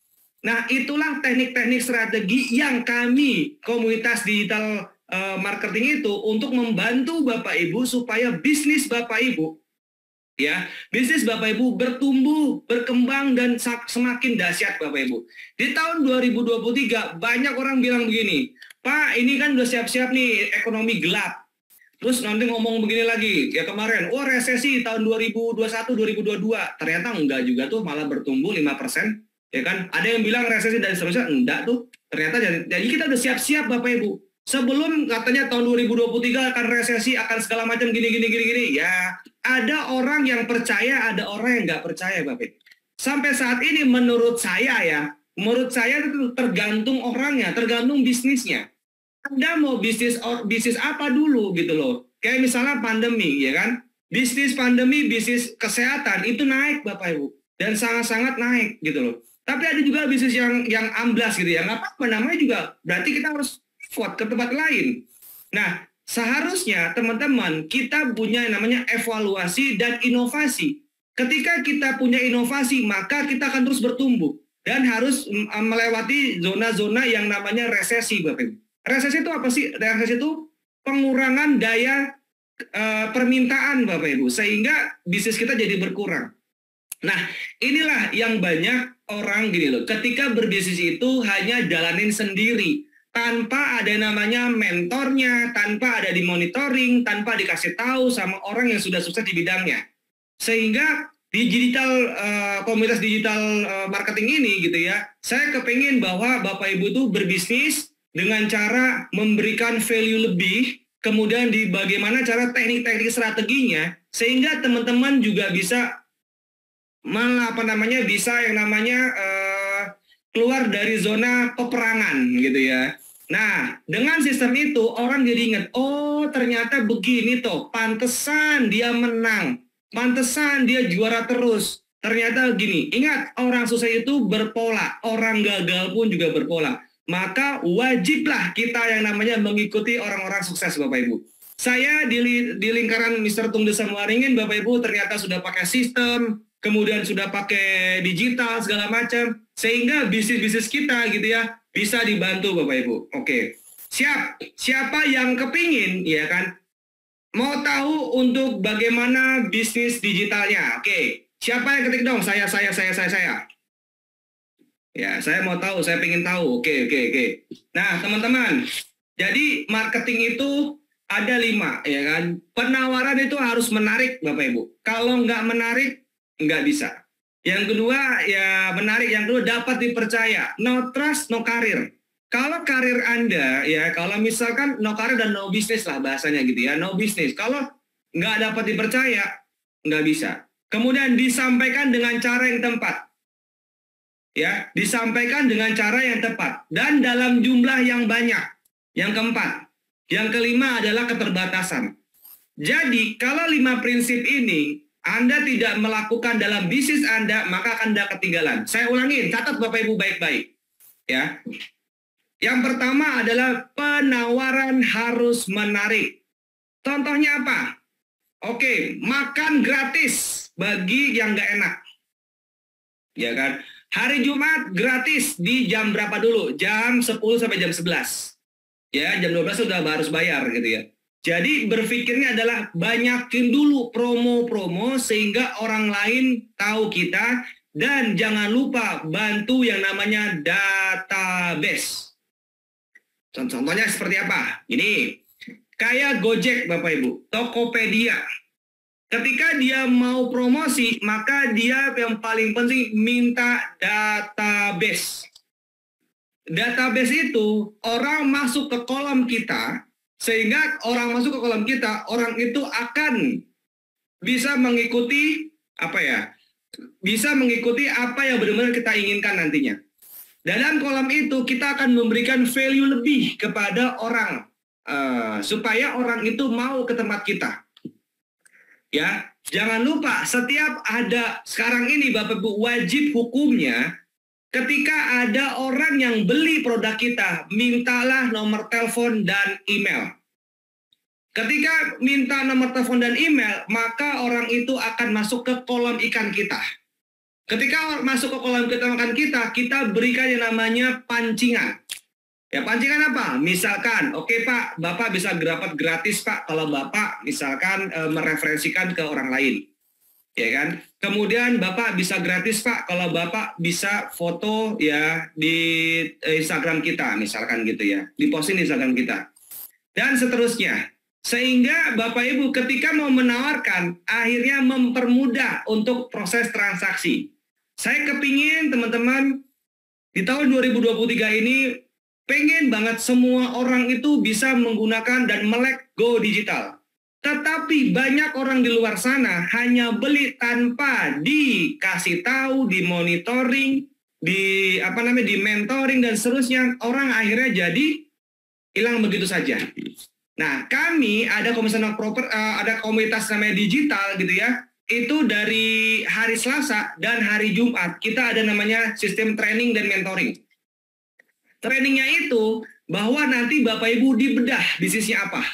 Nah itulah teknik-teknik strategi yang kami komunitas digital marketing itu untuk membantu Bapak Ibu supaya bisnis Bapak Ibu, ya, bisnis Bapak Ibu bertumbuh, berkembang dan semakin dahsyat Bapak Ibu. Di tahun 2023 banyak orang bilang begini, Pak ini kan udah siap-siap nih ekonomi gelap. Terus nanti ngomong begini lagi, ya kemarin, resesi tahun 2021-2022. Ternyata enggak juga tuh, malah bertumbuh 5%. Ya kan, ada yang bilang resesi dan seterusnya, enggak tuh. Ternyata jadi kita udah siap-siap Bapak Ibu. Sebelum katanya tahun 2023 akan resesi, akan segala macam gini. Ya, ada orang yang percaya, ada orang yang nggak percaya, Bapak. Sampai saat ini menurut saya itu tergantung orangnya, tergantung bisnisnya. Anda mau bisnis apa dulu gitu loh. Kayak misalnya pandemi, ya kan? Bisnis pandemi, bisnis kesehatan itu naik, Bapak Ibu, dan sangat-sangat naik gitu loh. Tapi ada juga bisnis yang amblas gitu ya. Nggak apa-apa, namanya juga berarti kita harus pivot ke tempat lain. Nah, seharusnya teman-teman kita punya yang namanya evaluasi dan inovasi. Ketika kita punya inovasi, maka kita akan terus bertumbuh dan harus melewati zona-zona yang namanya resesi, Bapak Ibu. Resesi itu apa sih? Resesi itu pengurangan daya permintaan, Bapak Ibu, sehingga bisnis kita jadi berkurang. Nah, inilah yang banyak orang gini loh, ketika berbisnis itu hanya jalanin sendiri, tanpa ada namanya mentornya, tanpa ada dimonitoring, tanpa dikasih tahu sama orang yang sudah sukses di bidangnya. Sehingga di komunitas digital marketing ini gitu ya, saya kepingin bahwa Bapak Ibu tuh berbisnis dengan cara memberikan value lebih, kemudian di bagaimana cara teknik-teknik strateginya, sehingga teman-teman juga bisa bisa yang namanya keluar dari zona peperangan gitu ya. Nah, dengan sistem itu orang jadi ingat, oh ternyata begini toh, pantesan dia menang, pantesan dia juara terus. Ternyata gini, ingat orang sukses itu berpola, orang gagal pun juga berpola. Maka wajiblah kita yang namanya mengikuti orang-orang sukses, Bapak Ibu. Saya di lingkaran Mr. Tung Desa Muaringin, Bapak Ibu, ternyata sudah pakai sistem, kemudian sudah pakai digital segala macam, sehingga bisnis-bisnis kita gitu ya bisa dibantu, Bapak Ibu. Oke, siapa yang kepingin ya kan mau tahu untuk bagaimana bisnis digitalnya? Oke, siapa yang ketik dong? Saya. Ya, saya mau tahu, saya pengen tahu. Oke. Nah, teman-teman, jadi marketing itu ada 5, ya kan? Penawaran itu harus menarik, Bapak Ibu. Kalau nggak menarik, nggak bisa. Yang kedua, ya menarik. Yang kedua, dapat dipercaya. No trust, no karir. Kalau karir Anda, ya kalau misalkan no karir dan no business lah bahasanya gitu ya, no business. Kalau nggak dapat dipercaya, nggak bisa. Kemudian disampaikan dengan cara yang tepat. Ya, disampaikan dengan cara yang tepat dan dalam jumlah yang banyak. Yang keempat, yang kelima adalah keterbatasan. Jadi, kalau 5 prinsip ini Anda tidak melakukan dalam bisnis Anda, maka akan Anda ketinggalan. Saya ulangin, catat Bapak Ibu baik-baik. Ya. Yang pertama adalah penawaran harus menarik. Contohnya apa? Oke, makan gratis bagi yang nggak enak. Ya kan? Hari Jumat gratis di jam berapa dulu? Jam 10 sampai jam 11. Ya, jam 12 sudah harus bayar gitu ya. Jadi berpikirnya adalah banyakin dulu promo-promo sehingga orang lain tahu kita, dan jangan lupa bantu yang namanya database. Contohnya seperti apa? Ini kayak Gojek, Bapak Ibu, Tokopedia. Ketika dia mau promosi, maka dia yang paling penting minta database. Database itu orang masuk ke kolom kita, sehingga orang masuk ke kolom kita, orang itu akan bisa mengikuti bisa mengikuti apa yang benar-benar kita inginkan nantinya. Dalam kolom itu kita akan memberikan value lebih kepada orang, supaya orang itu mau ke tempat kita. Ya, jangan lupa setiap ada sekarang ini Bapak Ibu wajib hukumnya, ketika ada orang yang beli produk kita, mintalah nomor telepon dan email. Ketika minta nomor telepon dan email, maka orang itu akan masuk ke kolom ikan kita. Ketika masuk ke kolom ikan kita, kita berikan yang namanya pancingan. Ya, pancingan apa? Misalkan, oke Pak, Bapak bisa dapat gratis Pak kalau Bapak misalkan mereferensikan ke orang lain. Ya kan? Kemudian Bapak bisa gratis Pak kalau Bapak bisa foto ya di Instagram kita, misalkan gitu ya. Diposting di Instagram kita. Dan seterusnya. Sehingga Bapak Ibu ketika mau menawarkan, akhirnya mempermudah untuk proses transaksi. Saya kepingin teman-teman di tahun 2023 ini pengen banget semua orang itu bisa menggunakan dan melek go digital. Tetapi banyak orang di luar sana hanya beli tanpa dikasih tahu, dimonitoring, di mentoring dan seterusnya. Orang akhirnya jadi hilang begitu saja. Nah, kami ada ada komunitas namanya digital gitu ya. Itu dari hari Selasa dan hari Jumat kita ada namanya sistem training dan mentoring. Trainingnya itu bahwa nanti Bapak Ibu dibedah bisnisnya apa,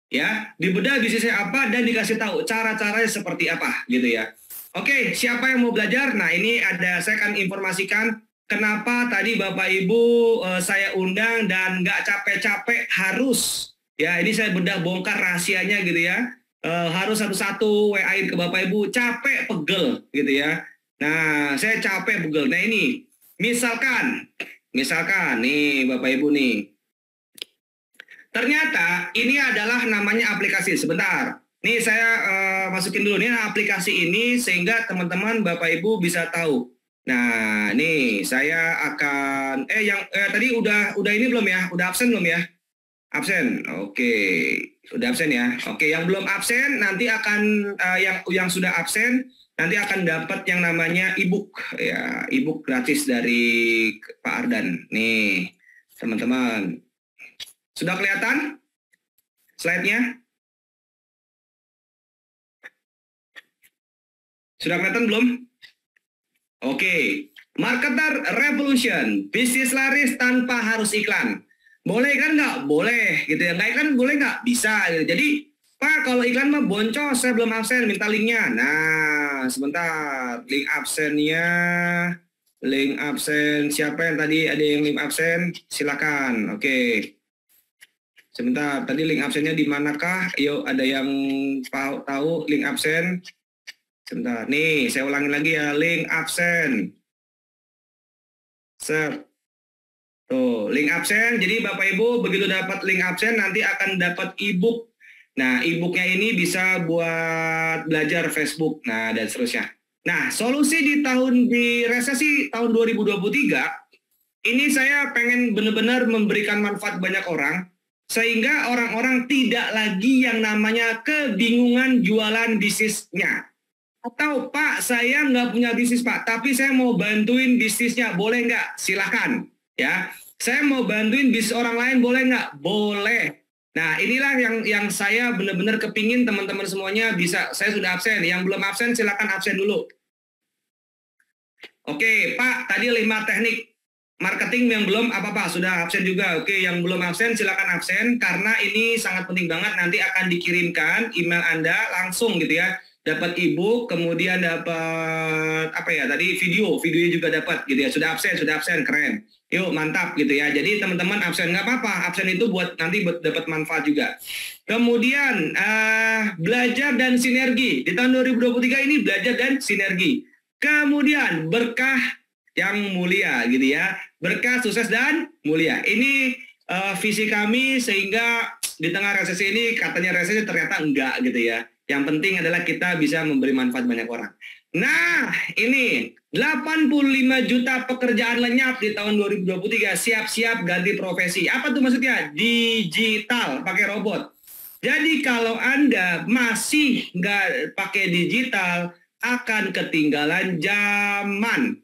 ya, dibedah bisnisnya apa dan dikasih tahu cara-caranya seperti apa, gitu ya. Oke, siapa yang mau belajar? Nah, ini saya akan informasikan kenapa tadi Bapak Ibu saya undang dan nggak capek-capek harus, ya, ini saya bedah bongkar rahasianya gitu ya. Harus satu-satu WA-in ke Bapak Ibu, capek pegel gitu ya. Nah, saya capek pegel. Nah, ini misalkan nih Bapak Ibu nih. Ternyata ini adalah namanya aplikasi. Sebentar. Nih saya masukin dulu nih aplikasi ini sehingga teman-teman Bapak Ibu bisa tahu. Nah, nih saya akan tadi udah ini belum ya? Udah absen belum ya? Absen. Oke. Udah absen ya. Oke, yang belum absen nanti akan yang sudah absen nanti akan dapat yang namanya e-book ya, e-book gratis dari Pak Ardan. Nih, teman-teman. Sudah kelihatan slide-nya? Sudah kelihatan belum? Oke. Marketer Revolution, bisnis laris tanpa harus iklan. Boleh kan nggak? Boleh gitu ya. Nggak iklan boleh nggak? Bisa gitu. Jadi Pak kalau iklan mah boncos, saya belum absen, minta linknya. Nah sebentar, link absen siapa yang tadi ada yang link absen? Silakan. Oke. Sebentar, tadi link absennya di manakah? Yuk ada yang tahu link absen? Sebentar, nih saya ulangin lagi ya, link absen. Tuh, link absen. Jadi Bapak Ibu begitu dapat link absen nanti akan dapat e-book. Nah, e-booknya ini bisa buat belajar Facebook, nah dan seterusnya. Nah, solusi di resesi tahun 2023 ini saya pengen benar-benar memberikan manfaat banyak orang sehingga orang-orang tidak lagi yang namanya kebingungan jualan bisnisnya. Atau Pak, saya nggak punya bisnis Pak, tapi saya mau bantuin bisnisnya, boleh nggak? Silahkan. Ya, saya mau bantuin bisnis orang lain, boleh nggak? Boleh. Nah, inilah yang saya benar-benar kepingin teman-teman semuanya bisa. Saya sudah absen. Yang belum absen, silakan absen dulu. Oke, Pak, tadi 5 teknik marketing yang belum apa-apa, sudah absen juga. Oke, yang belum absen, silakan absen. Karena ini sangat penting banget, nanti akan dikirimkan email Anda langsung gitu ya. Dapat e-book, kemudian dapat tadi videonya juga dapat gitu ya. Sudah absen, keren. Yuk mantap gitu ya. Jadi teman-teman absen nggak apa-apa, absen itu buat dapat manfaat juga. Kemudian belajar dan sinergi di tahun 2023 ini belajar dan sinergi. Kemudian berkah yang mulia gitu ya, berkah sukses dan mulia. Ini visi kami sehingga di tengah resesi ini katanya resesi ternyata enggak gitu ya. Yang penting adalah kita bisa memberi manfaat banyak orang. Nah, ini 85 juta pekerjaan lenyap di tahun 2023. Siap-siap ganti profesi. Apa tuh maksudnya? Digital, pakai robot. Jadi kalau Anda masih nggak pakai digital, akan ketinggalan zaman.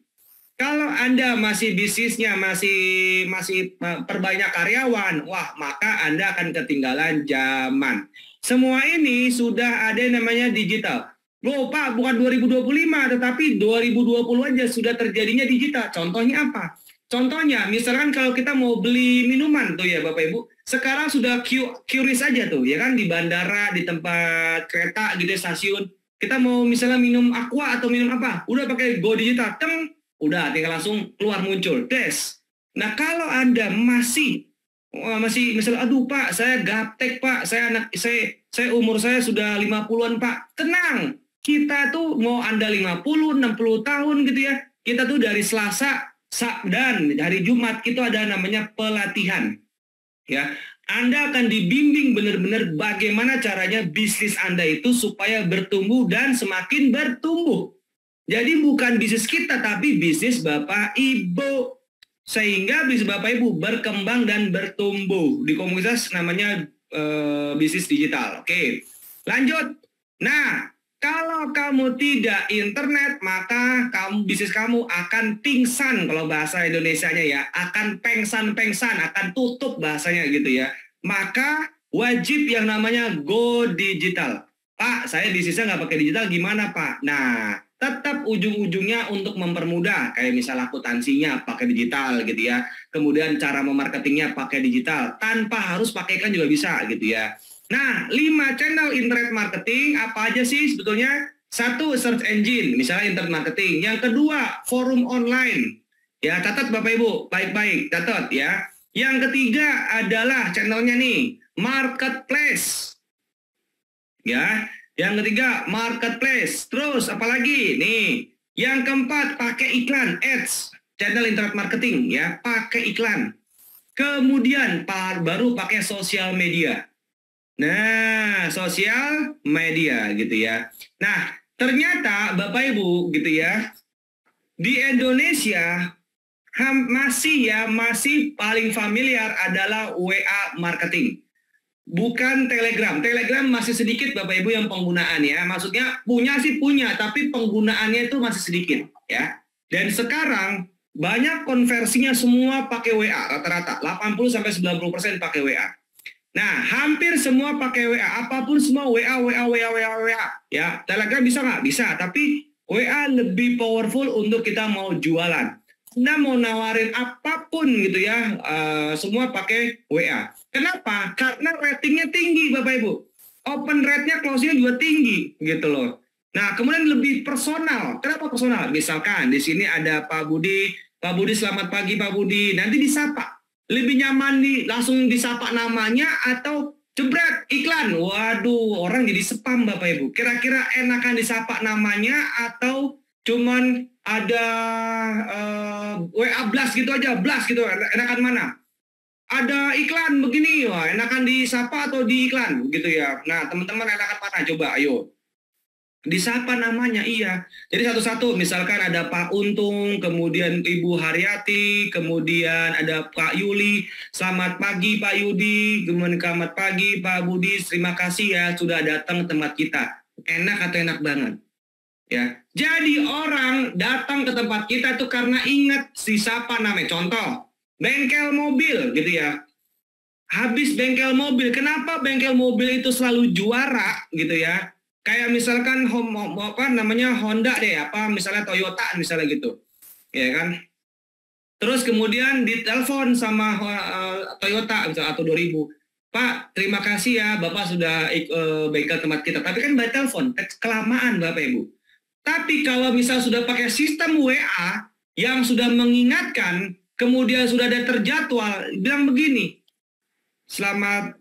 Kalau Anda masih bisnisnya masih perbanyak karyawan, wah maka Anda akan ketinggalan zaman. Semua ini sudah ada namanya digital. Loh Pak, bukan 2025, tetapi 2020 aja sudah terjadinya digital. Contohnya apa? Contohnya, misalkan kalau kita mau beli minuman tuh ya Bapak Ibu, sekarang sudah QRIS aja tuh, ya kan, di bandara, di tempat kereta gitu, stasiun. Kita mau misalnya minum aqua atau minum apa, udah pakai go digital, udah tinggal langsung keluar muncul, des. Nah kalau Anda masih misalnya, aduh Pak, saya gaptek Pak, saya umur saya sudah 50-an Pak. Tenang, kita tuh mau Anda 50, 60 tahun gitu ya. Kita tuh dari Selasa dan hari Jumat itu ada namanya pelatihan. Ya, Anda akan dibimbing benar-benar bagaimana caranya bisnis Anda itu supaya bertumbuh dan semakin bertumbuh. Jadi bukan bisnis kita tapi bisnis Bapak Ibu. sehingga bisa Bapak Ibu berkembang dan bertumbuh di komunitas namanya bisnis digital. Oke, lanjut. Nah, kalau kamu tidak internet, maka bisnis kamu akan pingsan kalau bahasa Indonesianya ya, akan pengsan-pengsan, akan tutup bahasanya gitu ya. Maka wajib yang namanya go digital. Pak, saya bisnisnya nggak pakai digital, gimana Pak? Nah, tetap ujung-ujungnya untuk mempermudah, kayak misal akuntansinya pakai digital gitu ya. Kemudian cara memarketingnya pakai digital, tanpa harus pakai iklan juga bisa gitu ya. Nah, 5 channel internet marketing apa aja sih sebetulnya? 1, search engine, misalnya internet marketing. Yang kedua, forum online. Ya, catat Bapak Ibu, baik-baik, catat ya. Yang ketiga adalah channelnya nih, marketplace. Ya, yang ketiga marketplace. Terus apalagi nih? Yang keempat pakai iklan, ads, channel internet marketing ya, pakai iklan. Kemudian baru pakai sosial media. Nah, sosial media gitu ya. Nah, ternyata Bapak Ibu gitu ya, di Indonesia masih paling familiar adalah WA marketing. Bukan Telegram. Telegram masih sedikit Bapak Ibu yang penggunaan ya. Maksudnya punya sih punya, tapi penggunaannya itu masih sedikit ya. Dan sekarang banyak konversinya semua pakai WA rata-rata. 80-90% pakai WA. Nah, hampir semua pakai WA. Apapun semua WA. Ya, Telegram bisa nggak? Bisa. Tapi WA lebih powerful untuk kita mau jualan. Anda mau nawarin apapun gitu ya, semua pakai WA. Kenapa? Karena ratingnya tinggi Bapak Ibu. Open rate-nya, closing-nya juga tinggi gitu loh. Nah, kemudian lebih personal. Kenapa personal? Misalkan di sini ada Pak Budi selamat pagi Pak Budi. Nanti disapa. Lebih nyaman langsung disapa namanya atau jebret iklan. Waduh, orang jadi spam Bapak Ibu. Kira-kira enakan disapa namanya atau cuman ada WA blast gitu aja, blast gitu, enakan mana? Ada iklan begini, wah enakan disapa atau di iklan gitu ya. Nah teman-teman enakan mana? Coba ayo. Disapa namanya, iya. Jadi satu-satu, misalkan ada Pak Untung, kemudian Ibu Haryati, kemudian ada Pak Yuli, selamat pagi Pak Yudi, kemudian selamat pagi Pak Budi, terima kasih ya sudah datang ke tempat kita. Enak atau enak banget? Ya, jadi orang datang ke tempat kita itu karena ingat disapa namanya. Contoh, bengkel mobil gitu ya. Habis bengkel mobil, kenapa bengkel mobil itu selalu juara gitu ya? Kayak misalkan Honda deh, misalnya Toyota misalnya gitu, ya kan? Terus kemudian ditelepon sama Toyota misalnya atau 2000. Pak, terima kasih ya Bapak sudah bengkel tempat kita. Tapi kan by telepon, kelamaan Bapak Ibu. Tapi kalau misal sudah pakai sistem WA yang sudah mengingatkan, kemudian sudah ada terjadwal, bilang begini, selamat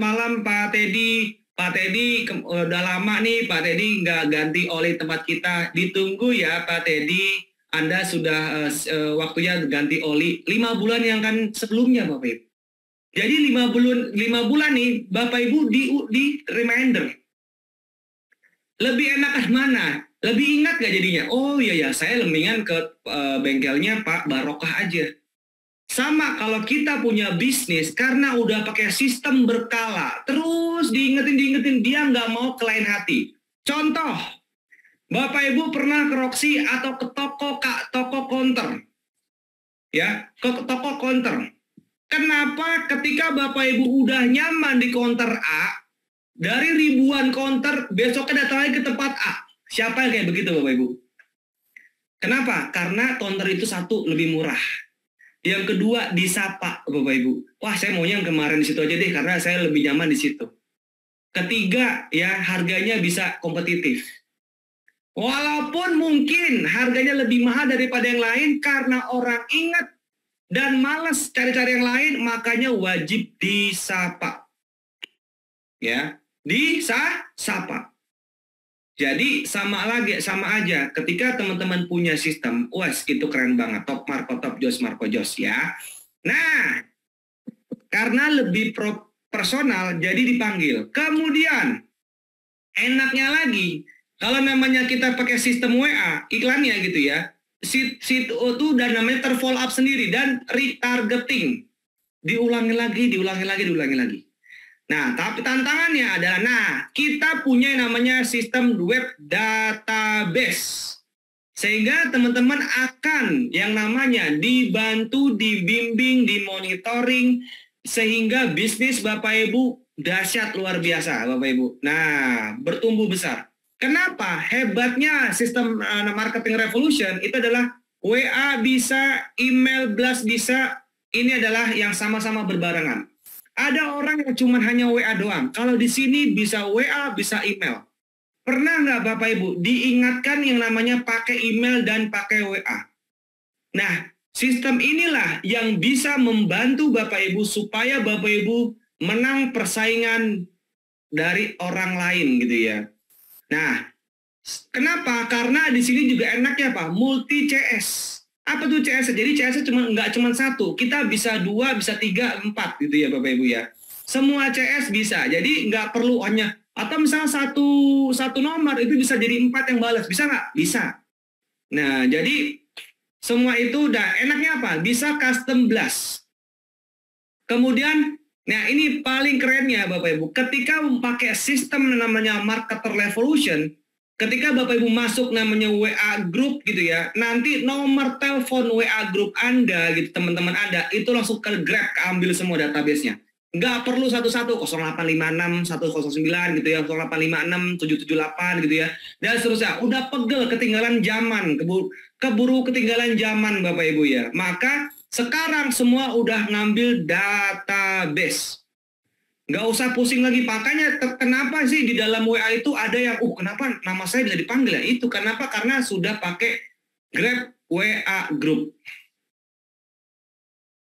malam Pak Teddy. Pak Teddy udah lama nih Pak Teddy nggak ganti oli tempat kita. Ditunggu ya Pak Teddy. Anda sudah waktunya ganti oli 5 bulan yang kan sebelumnya Bapak Ibu. Jadi 5 bulan nih Bapak Ibu di reminder. Lebih enakan mana? Lebih ingat gak jadinya? Oh iya ya, saya lebih ke bengkelnya Pak Barokah aja. Sama kalau kita punya bisnis, karena udah pakai sistem berkala, terus diingetin, dia nggak mau ke lain hati. Contoh, Bapak Ibu pernah ke Roxy atau ke toko counter. Ya, ke toko counter. Kenapa ketika Bapak Ibu udah nyaman di counter A, dari ribuan counter, besoknya datang lagi ke tempat A. Siapa yang kayak begitu Bapak Ibu? Kenapa? Karena counter itu satu, lebih murah. Yang kedua, disapa Bapak Ibu. Wah, saya maunya yang kemarin di situ aja deh, karena saya lebih nyaman di situ. Ketiga, ya harganya bisa kompetitif. Walaupun mungkin harganya lebih mahal daripada yang lain, karena orang ingat dan malas cari-cari yang lain, makanya wajib disapa. Ya, disapa. Jadi sama aja. Ketika teman-teman punya sistem, wes itu keren banget. Top Marco Jos ya. Nah, karena lebih personal, jadi dipanggil. Kemudian, enaknya lagi, kalau namanya kita pakai sistem WA, iklannya gitu ya, situ itu dan namanya terfollow up sendiri dan retargeting. Diulangi lagi. Nah, tapi tantangannya adalah, nah, kita punya yang namanya sistem web database. Sehingga teman-teman akan yang namanya dibantu, dibimbing, dimonitoring, sehingga bisnis Bapak Ibu dahsyat luar biasa Bapak Ibu. Nah, bertumbuh besar. Kenapa? Hebatnya sistem marketing revolution itu adalah WA bisa, email blast bisa, ini adalah yang sama-sama berbarengan. Ada orang yang cuma hanya WA doang. Kalau di sini bisa WA, bisa email. Pernah nggak Bapak Ibu diingatkan yang namanya pakai email dan pakai WA? Nah, sistem inilah yang bisa membantu Bapak Ibu supaya Bapak Ibu menang persaingan dari orang lain gitu ya. Nah, kenapa? Karena di sini juga enaknya apa? Multi CS. Apa tuh CS? Jadi CS nggak cuma satu, kita bisa 2, bisa 3, 4 gitu ya Bapak Ibu ya. Semua CS bisa, jadi nggak perlu hanya, atau misalnya satu nomor itu bisa jadi 4 yang balas, bisa nggak? Bisa. Nah, jadi semua itu udah enaknya apa? Bisa custom blast. Kemudian, nah ini paling kerennya Bapak Ibu, ketika pakai sistem namanya marketer revolution, ketika Bapak Ibu masuk namanya WA group gitu ya, nanti nomor telepon WA group Anda gitu, teman-teman Anda, itu langsung ke grab, keambil semua database-nya. Nggak perlu satu-satu, 0856, 109 gitu ya, 0856, 778 gitu ya, dan seterusnya. Udah pegel, ketinggalan zaman, keburu ketinggalan zaman Bapak Ibu ya. Maka sekarang semua udah ngambil database. Nggak usah pusing lagi, makanya kenapa sih di dalam WA itu ada yang, kenapa nama saya bisa dipanggil ya? Itu kenapa? Karena sudah pakai Grab WA Group.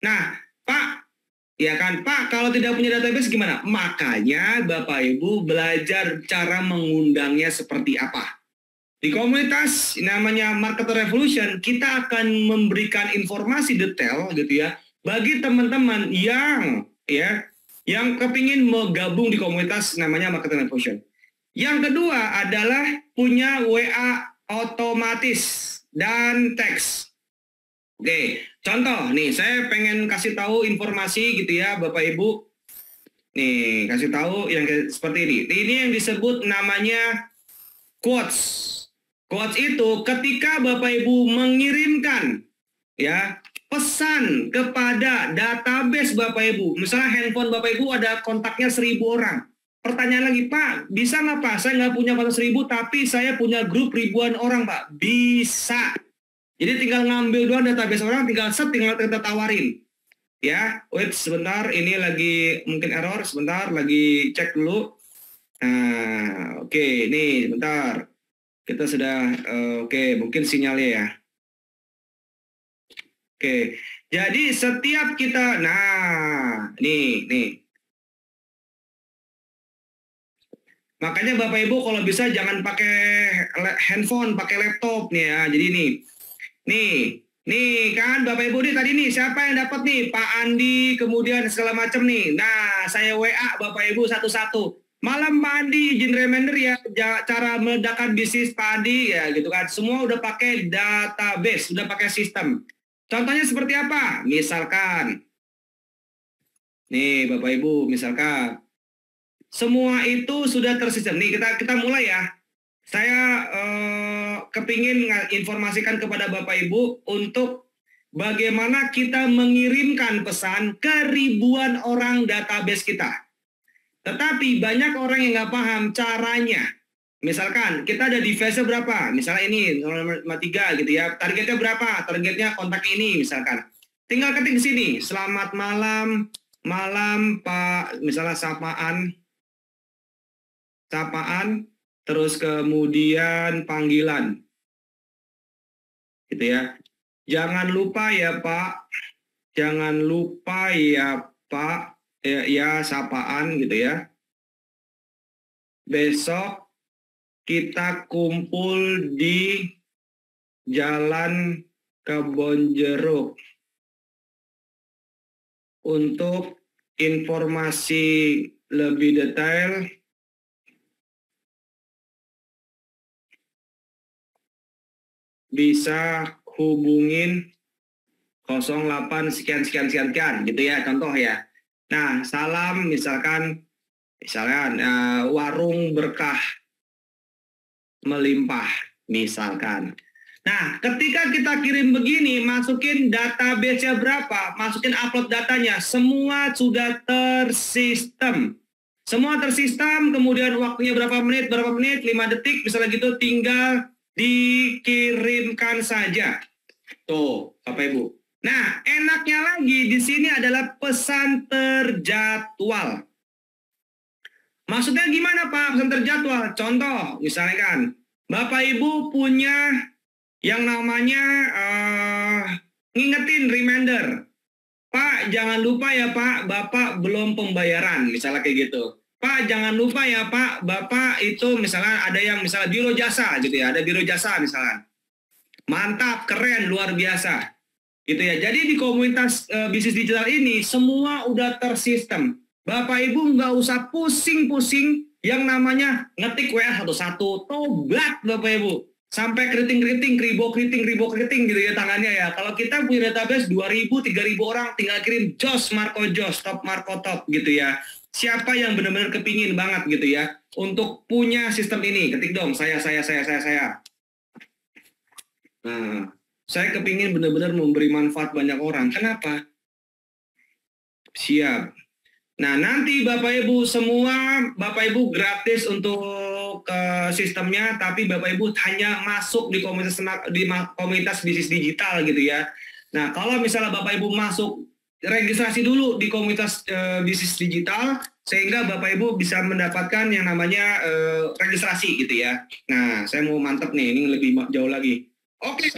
Nah, Pak, ya kan Pak, kalau tidak punya database gimana? Makanya Bapak Ibu belajar cara mengundangnya seperti apa. Di komunitas namanya Marketer Revolution, kita akan memberikan informasi detail gitu ya, bagi teman-teman yang kepingin menggabung di komunitas namanya Marketing Revolution. Yang kedua adalah punya WA otomatis dan teks. Oke, contoh nih, saya pengen kasih tahu informasi gitu ya Bapak Ibu. Nih, kasih tahu yang seperti ini. Ini yang disebut namanya quotes. Quotes itu ketika Bapak Ibu mengirimkan ya pesan kepada database Bapak Ibu. Misalnya handphone Bapak Ibu ada kontaknya 1.000 orang. Pertanyaan lagi, Pak, bisa nggak Pak? Saya nggak punya kontak 1.000, tapi saya punya grup ribuan orang, Pak. Bisa. Jadi tinggal ngambil doang database orang, tinggal kita tawarin. Ya, wait sebentar, ini lagi mungkin error, sebentar, lagi cek dulu. Nah, oke, ini sebentar. Kita sudah, oke, mungkin sinyalnya ya. Oke, jadi setiap kita, nah, nih. Makanya Bapak Ibu kalau bisa jangan pakai handphone, pakai laptop nih ya. Jadi nih kan Bapak Ibu nih tadi nih, siapa yang dapat nih? Pak Andi, kemudian segala macam nih. Nah, saya WA Bapak Ibu satu-satu. Malam Pak Andi, izin reminder ya, cara meledakkan bisnis Pak Andi ya gitu kan. Semua udah pakai database, udah pakai sistem. Contohnya seperti apa? Misalkan, nih Bapak Ibu, misalkan semua itu sudah tersistem. Nih kita mulai ya. Saya kepingin informasikan kepada Bapak Ibu untuk bagaimana kita mengirimkan pesan ke ribuan orang database kita. Tetapi banyak orang yang nggak paham caranya. Misalkan kita ada device berapa? Misalnya ini 053 gitu ya. Targetnya berapa? Targetnya kontak ini misalkan. Tinggal ketik di sini. Selamat malam Pak. Misalnya sapaan. Terus kemudian panggilan. Gitu ya. Jangan lupa ya Pak. Jangan lupa ya Pak. Ya sapaan gitu ya. Besok kita kumpul di Jalan Kebonjeruk untuk informasi lebih detail. Bisa hubungin 08 sekian gitu ya, contoh ya. Nah, salam misalkan warung berkah melimpah misalkan. Nah, ketika kita kirim begini, masukin database-nya berapa, masukin upload datanya, semua sudah tersistem. Semua tersistem, kemudian waktunya berapa menit, 5 detik, misalnya gitu, tinggal dikirimkan saja. Tuh, Bapak Ibu. Nah, enaknya lagi di sini adalah pesan terjadwal. Maksudnya gimana Pak, pesan terjadwal? Contoh, misalnya kan, Bapak Ibu punya yang namanya ngingetin reminder. Pak, jangan lupa ya Pak, Bapak belum pembayaran, misalnya kayak gitu. Pak, jangan lupa ya Pak, Bapak itu misalnya ada yang misalnya biro jasa gitu ya, ada biro jasa misalnya. Mantap, keren, luar biasa. Gitu ya. Jadi di komunitas bisnis digital ini semua udah tersistem. Bapak Ibu nggak usah pusing-pusing yang namanya ngetik WA satu-satu, tobat Bapak Ibu. Sampai keriting-keriting, kribo keriting gitu ya tangannya ya. Kalau kita punya database 2.000, 3.000 orang, tinggal kirim Jos Marco Jos, Top Marco Top gitu ya. Siapa yang benar-benar kepingin banget gitu ya untuk punya sistem ini? Ketik dong, saya. Nah, saya kepingin benar-benar memberi manfaat banyak orang. Kenapa? Siap. Nah, nanti Bapak Ibu semua, Bapak Ibu gratis untuk sistemnya, tapi Bapak Ibu hanya masuk di komunitas bisnis digital gitu ya. Nah, kalau misalnya Bapak Ibu masuk, registrasi dulu di komunitas bisnis digital, sehingga Bapak Ibu bisa mendapatkan yang namanya registrasi gitu ya. Nah, saya mau mantep nih, ini lebih jauh lagi. Oke,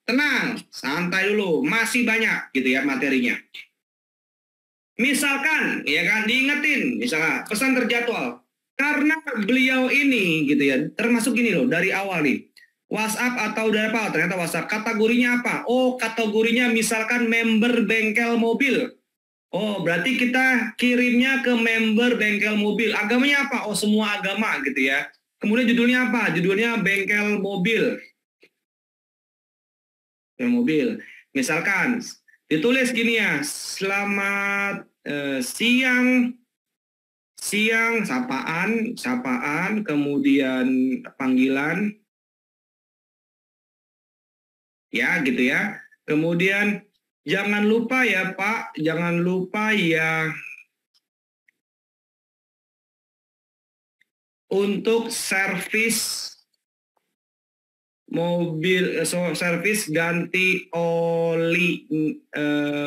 tenang, santai dulu, masih banyak gitu ya materinya. Misalkan, ya kan, diingetin, misalnya pesan terjadwal. Karena beliau ini, gitu ya, termasuk gini loh, dari awal nih. WhatsApp atau dari apa? Ternyata WhatsApp. Kategorinya apa? Oh, kategorinya misalkan member bengkel mobil. Oh, berarti kita kirimnya ke member bengkel mobil. Agamanya apa? Oh, semua agama, gitu ya. Kemudian judulnya apa? Judulnya bengkel mobil. Mobil. Misalkan, ditulis gini ya, selamat siang, sapaan, kemudian panggilan, ya gitu ya. Kemudian jangan lupa ya Pak, jangan lupa ya untuk servis mobil, servis ganti oli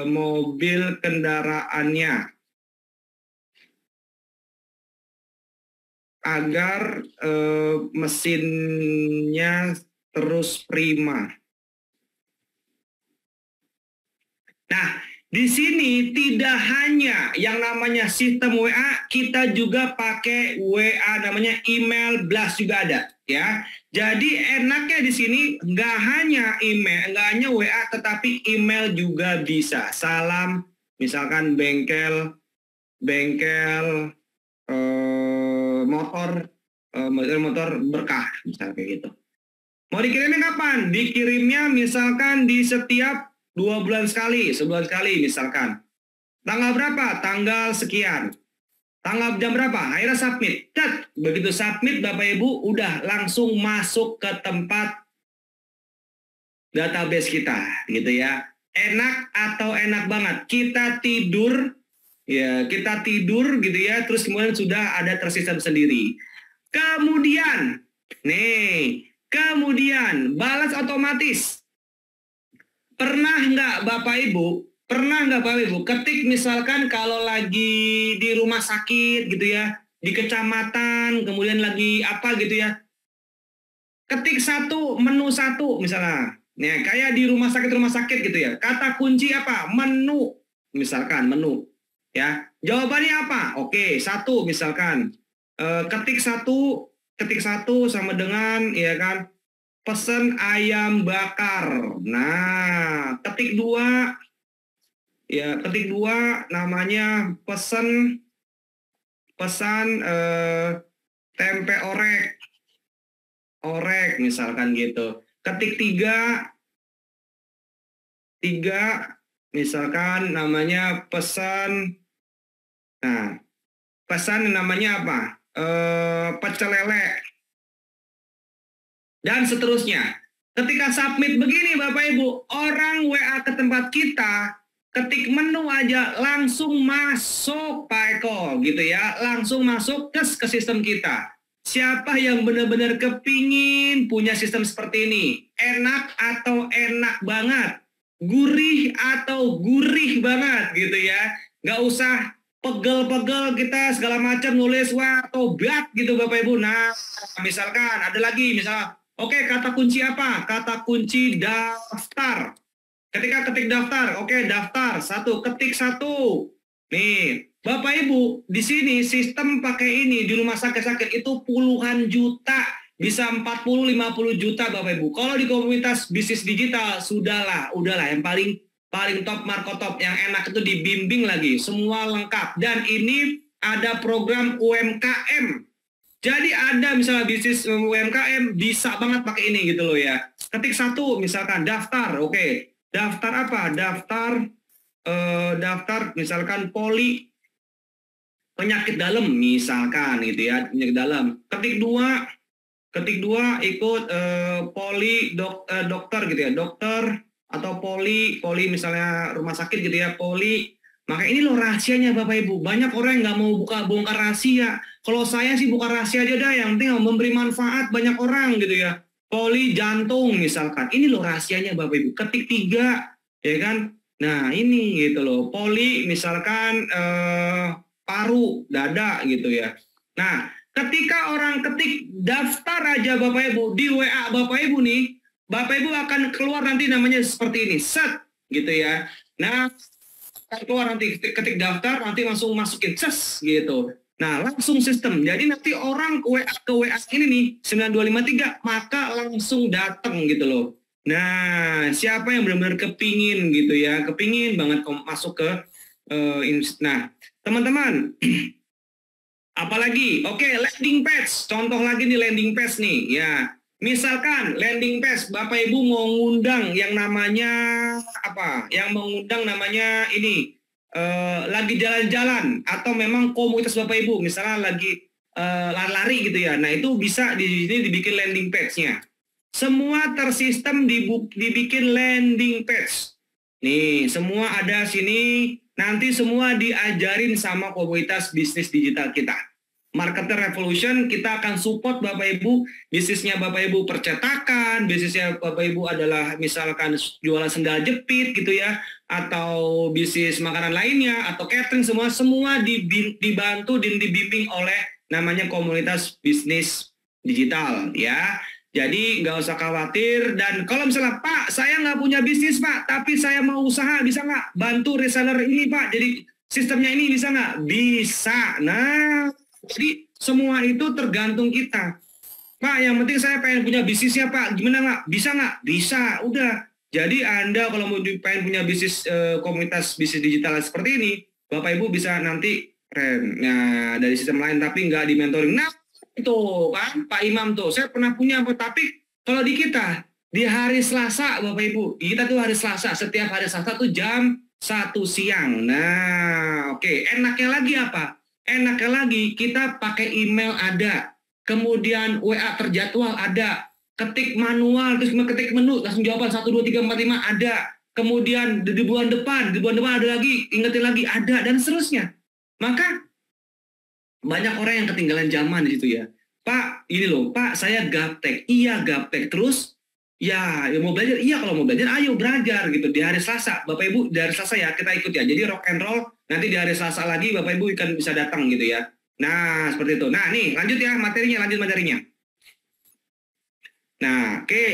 mobil kendaraannya agar mesinnya terus prima. Nah, di sini tidak hanya yang namanya sistem WA, kita juga pakai WA namanya email blast juga ada, ya. Jadi enaknya di sini nggak hanya email, nggak hanya WA, tetapi email juga bisa. Salam, misalkan bengkel motor berkah, misalnya kayak gitu. Mau dikirimnya kapan? Dikirimnya misalkan di setiap 2 bulan sekali, sebulan sekali misalkan. Tanggal berapa? Tanggal sekian. Tanggal jam berapa? Akhirnya submit. Dat, begitu submit Bapak Ibu udah langsung masuk ke tempat database kita gitu ya. Enak atau enak banget. Kita tidur gitu ya, terus kemudian sudah ada tersistem sendiri. Kemudian balas otomatis. Pernah nggak Bapak Ibu ketik misalkan kalau lagi di rumah sakit gitu ya, di kecamatan, kemudian lagi apa gitu ya, ketik menu satu misalnya, ya kayak di rumah sakit gitu ya, kata kunci apa? Menu, misalkan menu, ya jawabannya apa? Oke, satu misalkan, ketik satu sama dengan ya kan, pesen ayam bakar. Nah, ketik dua namanya pesan tempe orek misalkan gitu. Ketik 3 3, misalkan namanya pesan. Nah, pesan namanya apa? Pecel lele. Dan seterusnya. Ketika submit begini Bapak Ibu, orang WA ke tempat kita, ketik menu aja langsung masuk Pak Eko gitu ya, langsung masuk ke sistem kita. Siapa yang benar-benar kepingin punya sistem seperti ini? Enak atau enak banget? Gurih atau gurih banget gitu ya. Nggak usah pegel-pegel kita segala macam nulis wah tobat gitu Bapak Ibu. Nah, misalkan ada lagi misalnya, oke, kata kunci apa? Kata kunci daftar. Ketika ketik daftar, oke, daftar satu, ketik satu. Nih, Bapak Ibu, di sini sistem pakai ini di rumah sakit-sakit itu puluhan juta, bisa 40-50 juta Bapak Ibu. Kalau di komunitas bisnis digital udahlah yang paling top markotop, yang enak itu dibimbing lagi, semua lengkap. Dan ini ada program UMKM. Jadi ada misalnya bisnis UMKM bisa banget pakai ini gitu loh ya. Ketik satu misalkan daftar, oke. Daftar apa? Daftar misalkan poli penyakit dalam misalkan gitu ya, penyakit dalam. Ketik dua ikut poli dokter gitu ya, dokter atau poli misalnya rumah sakit gitu ya, poli. Maka ini loh rahasianya Bapak Ibu. Banyak orang yang nggak mau bongkar rahasia. Kalau saya sih buka rahasia aja dah, yang penting memberi manfaat banyak orang gitu ya. Poli jantung misalkan. Ini loh rahasianya Bapak Ibu. Ketik 3, ya kan? Nah ini gitu loh. Poli misalkan paru, dada gitu ya. Nah ketika orang ketik daftar aja Bapak Ibu, di WA Bapak Ibu nih, Bapak Ibu akan keluar nanti namanya seperti ini. Set gitu ya. Nah keluar nanti ketik daftar, nanti langsung masukin ses gitu. Nah langsung sistem. Jadi nanti orang ke WA ini nih 9253 maka langsung datang gitu loh. Nah siapa yang benar-benar kepingin gitu ya, kepingin banget masuk ke nah teman-teman. Apalagi, oke, landing page. Contoh lagi nih landing page nih ya. Misalkan landing page Bapak Ibu mau ngundang yang namanya apa? Yang mengundang namanya ini lagi jalan-jalan atau memang komunitas Bapak Ibu misalnya lagi lari-lari gitu ya. Nah, itu bisa di sini dibikin landing page-nya. Semua tersistem dibikin landing page. Nih, semua ada sini. Nanti semua diajarin sama komunitas bisnis digital kita. Marketer Revolution, kita akan support Bapak Ibu, bisnisnya Bapak Ibu percetakan, bisnisnya Bapak Ibu adalah misalkan jualan sendal jepit gitu ya, atau bisnis makanan lainnya, atau catering, semua dibantu dan dibimbing oleh namanya komunitas bisnis digital ya. Jadi nggak usah khawatir, dan kalau misalnya Pak, saya nggak punya bisnis Pak, tapi saya mau usaha, bisa nggak bantu reseller ini Pak, jadi sistemnya ini bisa nggak? Bisa. Nah, jadi semua itu tergantung kita. Pak, yang penting saya pengen punya bisnisnya Pak, gimana nggak? Bisa nggak? Bisa, udah. Jadi Anda kalau mau pengen punya bisnis komunitas bisnis digital seperti ini, Bapak Ibu bisa nanti nah, dari sistem lain tapi nggak di mentoring. Nah, itu kan Pak Imam tuh, saya pernah punya, tapi kalau di kita di hari Selasa Bapak Ibu, kita tuh hari Selasa, setiap hari Selasa tuh jam 1 siang. Nah, oke, enaknya lagi apa? Enaknya lagi kita pakai email ada, kemudian WA terjadwal ada, ketik manual terus ketik menu langsung jawaban 1 2 3 4 5 ada, kemudian di bulan depan ada lagi, ingetin lagi ada, dan seterusnya. Maka banyak orang yang ketinggalan zaman di situ ya. Pak, ini loh, Pak, saya gaptek. Iya, gaptek. Terus ya mau belajar, iya kalau mau belajar ayo belajar gitu di hari Selasa. Bapak Ibu di hari Selasa ya kita ikut ya. Jadi rock and roll, nanti di hari Selasa lagi Bapak Ibu kan bisa datang gitu ya. Nah, seperti itu. Nah, nih lanjut ya lanjut materinya. Nah, oke.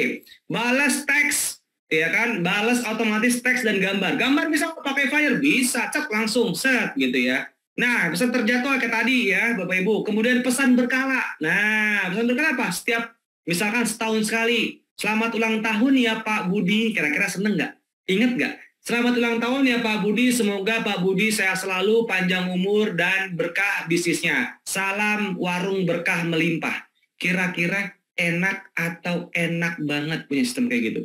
Balas teks ya kan, balas otomatis teks dan gambar. Gambar bisa pakai Fire, bisa cek langsung set gitu ya. Nah, pesan terjadwal kayak tadi ya Bapak Ibu. Kemudian pesan berkala. Nah, pesan berkala apa? Setiap misalkan setahun sekali. Selamat ulang tahun ya Pak Budi. Kira-kira seneng nggak? Ingat nggak? Selamat ulang tahun ya Pak Budi. Semoga Pak Budi sehat selalu, panjang umur, dan berkah bisnisnya. Salam warung berkah melimpah. Kira-kira enak atau enak banget punya sistem kayak gitu?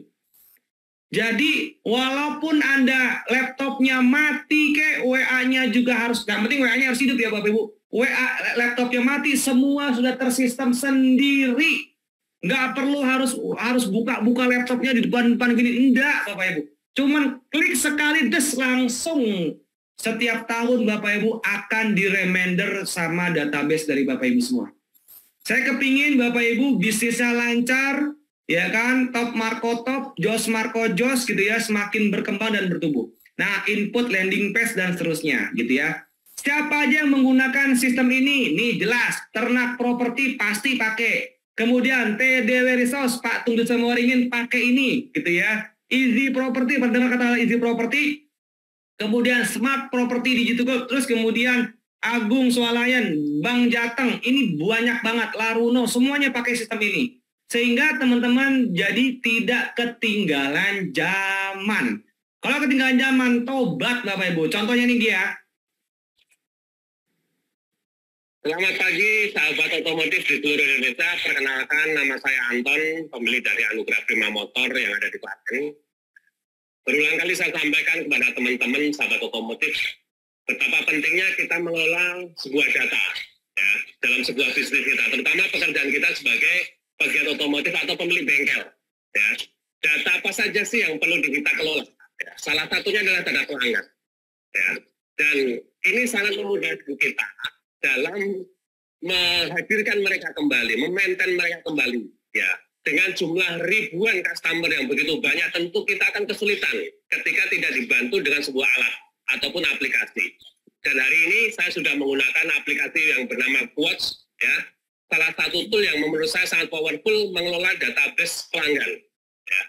Jadi walaupun Anda laptopnya mati kayak WA-nya juga harus, yang penting WA-nya harus hidup ya Bapak Ibu. WA laptopnya mati, semua sudah tersistem sendiri. Nggak perlu harus buka laptopnya di depan gini, enggak Bapak Ibu. Cuman klik sekali des langsung setiap tahun Bapak Ibu akan di-reminder sama database dari Bapak Ibu semua. Saya kepingin Bapak Ibu bisnisnya lancar, ya kan, top Marco top, Jos Marco Jos gitu ya, semakin berkembang dan bertumbuh. Nah, input landing page dan seterusnya gitu ya. Siapa aja yang menggunakan sistem ini? Nih jelas, Ternak Properti pasti pakai. Kemudian TDW Resource, Pak Tunggu Samuaringin pakai ini gitu ya. Easy Property, pernah kata Easy Property. Kemudian Smart Property Digital, terus kemudian Agung Swalayan, Bank Jateng, ini banyak banget, Laruno, semuanya pakai sistem ini. Sehingga teman-teman jadi tidak ketinggalan zaman. Kalau ketinggalan zaman, tobat Bapak Ibu. Contohnya ini dia. Selamat pagi sahabat otomotif di seluruh Indonesia. Perkenalkan, nama saya Anton, pemilik dari Anugerah Prima Motor yang ada di Klaten. Berulang kali saya sampaikan kepada teman-teman sahabat otomotif betapa pentingnya kita mengelola sebuah data ya, dalam sebuah bisnis kita, terutama pekerjaan kita sebagai pegiat otomotif atau pemilik bengkel. Ya. Data apa saja sih yang perlu kita kelola? Ya. Salah satunya adalah data pelanggan. Ya. Dan ini sangat memudahkan kita dalam menghadirkan mereka kembali, memaintain mereka kembali. Ya. Dengan jumlah ribuan customer yang begitu banyak, tentu kita akan kesulitan ketika tidak dibantu dengan sebuah alat ataupun aplikasi. Dan hari ini saya sudah menggunakan aplikasi yang bernama Quotes, ya, salah satu tool yang menurut saya sangat powerful mengelola database pelanggan. Ya.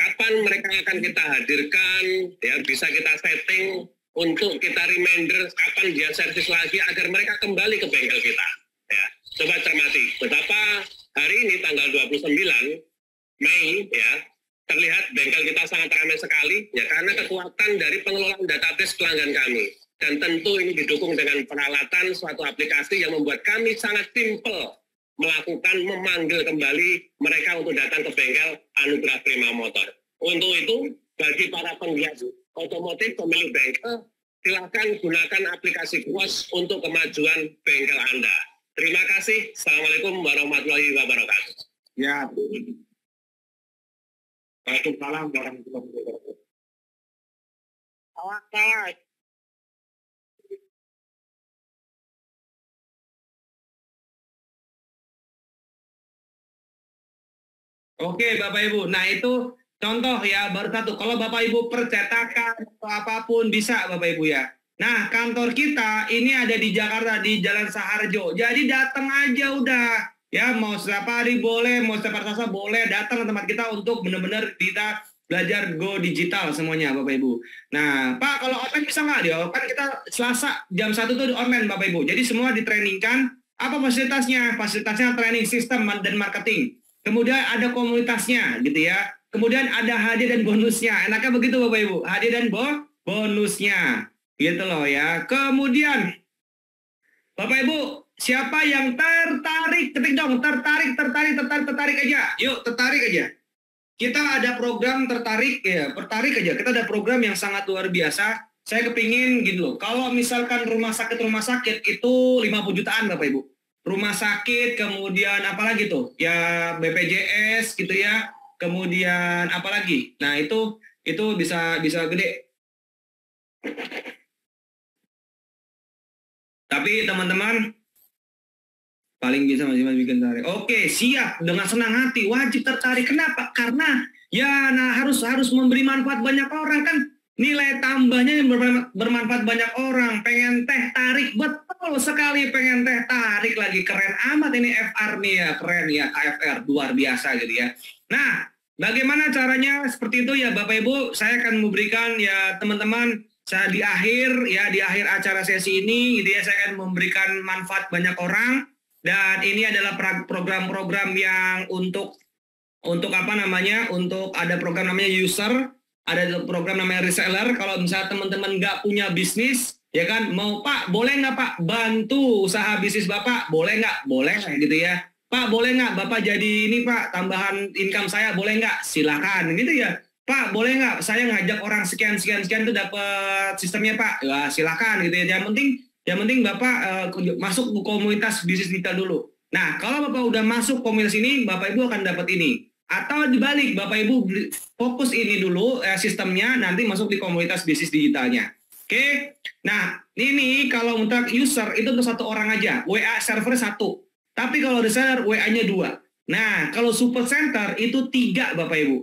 Kapan mereka akan kita hadirkan, ya, bisa kita setting untuk kita reminder kapan dia servis lagi agar mereka kembali ke bengkel kita. Ya. Coba cermati betapa hari ini tanggal 29 Mei, ya, terlihat bengkel kita sangat ramai sekali ya karena kekuatan dari pengelolaan database pelanggan kami. Dan tentu ini didukung dengan peralatan suatu aplikasi yang membuat kami sangat simpel melakukan memanggil kembali mereka untuk datang ke bengkel Anugerah Prima Motor. Untuk itu, bagi para penggiat otomotif pemilik bengkel, silakan gunakan aplikasi Quotes untuk kemajuan bengkel Anda. Terima kasih. Assalamualaikum warahmatullahi wabarakatuh. Ya. Waalaikumsalam warahmatullahi wabarakatuh. Awas. Oke Bapak Ibu, nah itu contoh ya baru satu. Kalau Bapak Ibu percetakan atau apapun bisa Bapak Ibu ya. Nah kantor kita ini ada di Jakarta di Jalan Saharjo. Jadi datang aja udah ya, mau setiap hari boleh, mau setiap hari Selasa boleh datang ke tempat kita untuk benar-benar kita belajar go digital semuanya Bapak Ibu. Nah Pak kalau online bisa nggak dia? Kan kita Selasa jam 1 tuh online Bapak Ibu. Jadi semua ditrainingkan. Apa fasilitasnya? Fasilitasnya training sistem dan marketing. Kemudian ada komunitasnya gitu ya. Kemudian ada hadiah dan bonusnya. Enaknya begitu Bapak Ibu. Hadiah dan bonusnya. Gitu loh ya. Kemudian Bapak Ibu, siapa yang tertarik? Ketik dong, tertarik aja. Yuk, tertarik aja. Kita ada program tertarik ya, tertarik aja. Kita ada program yang sangat luar biasa. Saya kepingin gitu loh. Kalau misalkan rumah sakit itu 50 jutaan Bapak Ibu. Rumah sakit, kemudian apalagi tuh? Ya BPJS gitu ya. Kemudian apalagi? Nah, itu bisa gede. Tapi teman-teman paling bisa masih bikin tertarik. Oke, siap, dengan senang hati, wajib tertarik. Kenapa? Karena ya harus memberi manfaat banyak orang kan. Nilai tambahnya yang bermanfaat banyak orang. Pengen teh tarik, betul sekali pengen teh tarik lagi. Keren amat ini FR nih ya, keren ya KFR, luar biasa gitu ya. Nah, bagaimana caranya seperti itu ya Bapak Ibu? Saya akan memberikan ya teman-teman, saya di akhir acara sesi ini gitu ya, saya akan memberikan manfaat banyak orang. Dan ini adalah program-program yang untuk apa namanya? Untuk ada program namanya user. Ada program namanya reseller. Kalau misalnya teman-teman nggak punya bisnis, ya kan, mau Pak, boleh nggak Pak bantu usaha bisnis Bapak? Boleh nggak? Boleh gitu ya. Pak, boleh nggak Bapak jadi ini Pak, tambahan income saya, boleh nggak? Silakan gitu ya. Pak, boleh nggak saya ngajak orang sekian itu dapat sistemnya Pak? Ya, silakan gitu ya. Yang penting Bapak masuk ke komunitas bisnis digital dulu. Nah, kalau Bapak udah masuk komunitas ini, Bapak Ibu akan dapat ini. Atau dibalik, Bapak Ibu fokus ini dulu sistemnya, nanti masuk di komunitas bisnis digitalnya. Oke. Nah, ini kalau untuk user itu untuk satu orang aja, WA server 1. Tapi kalau reseller WA-nya 2. Nah, kalau support center itu 3 Bapak Ibu.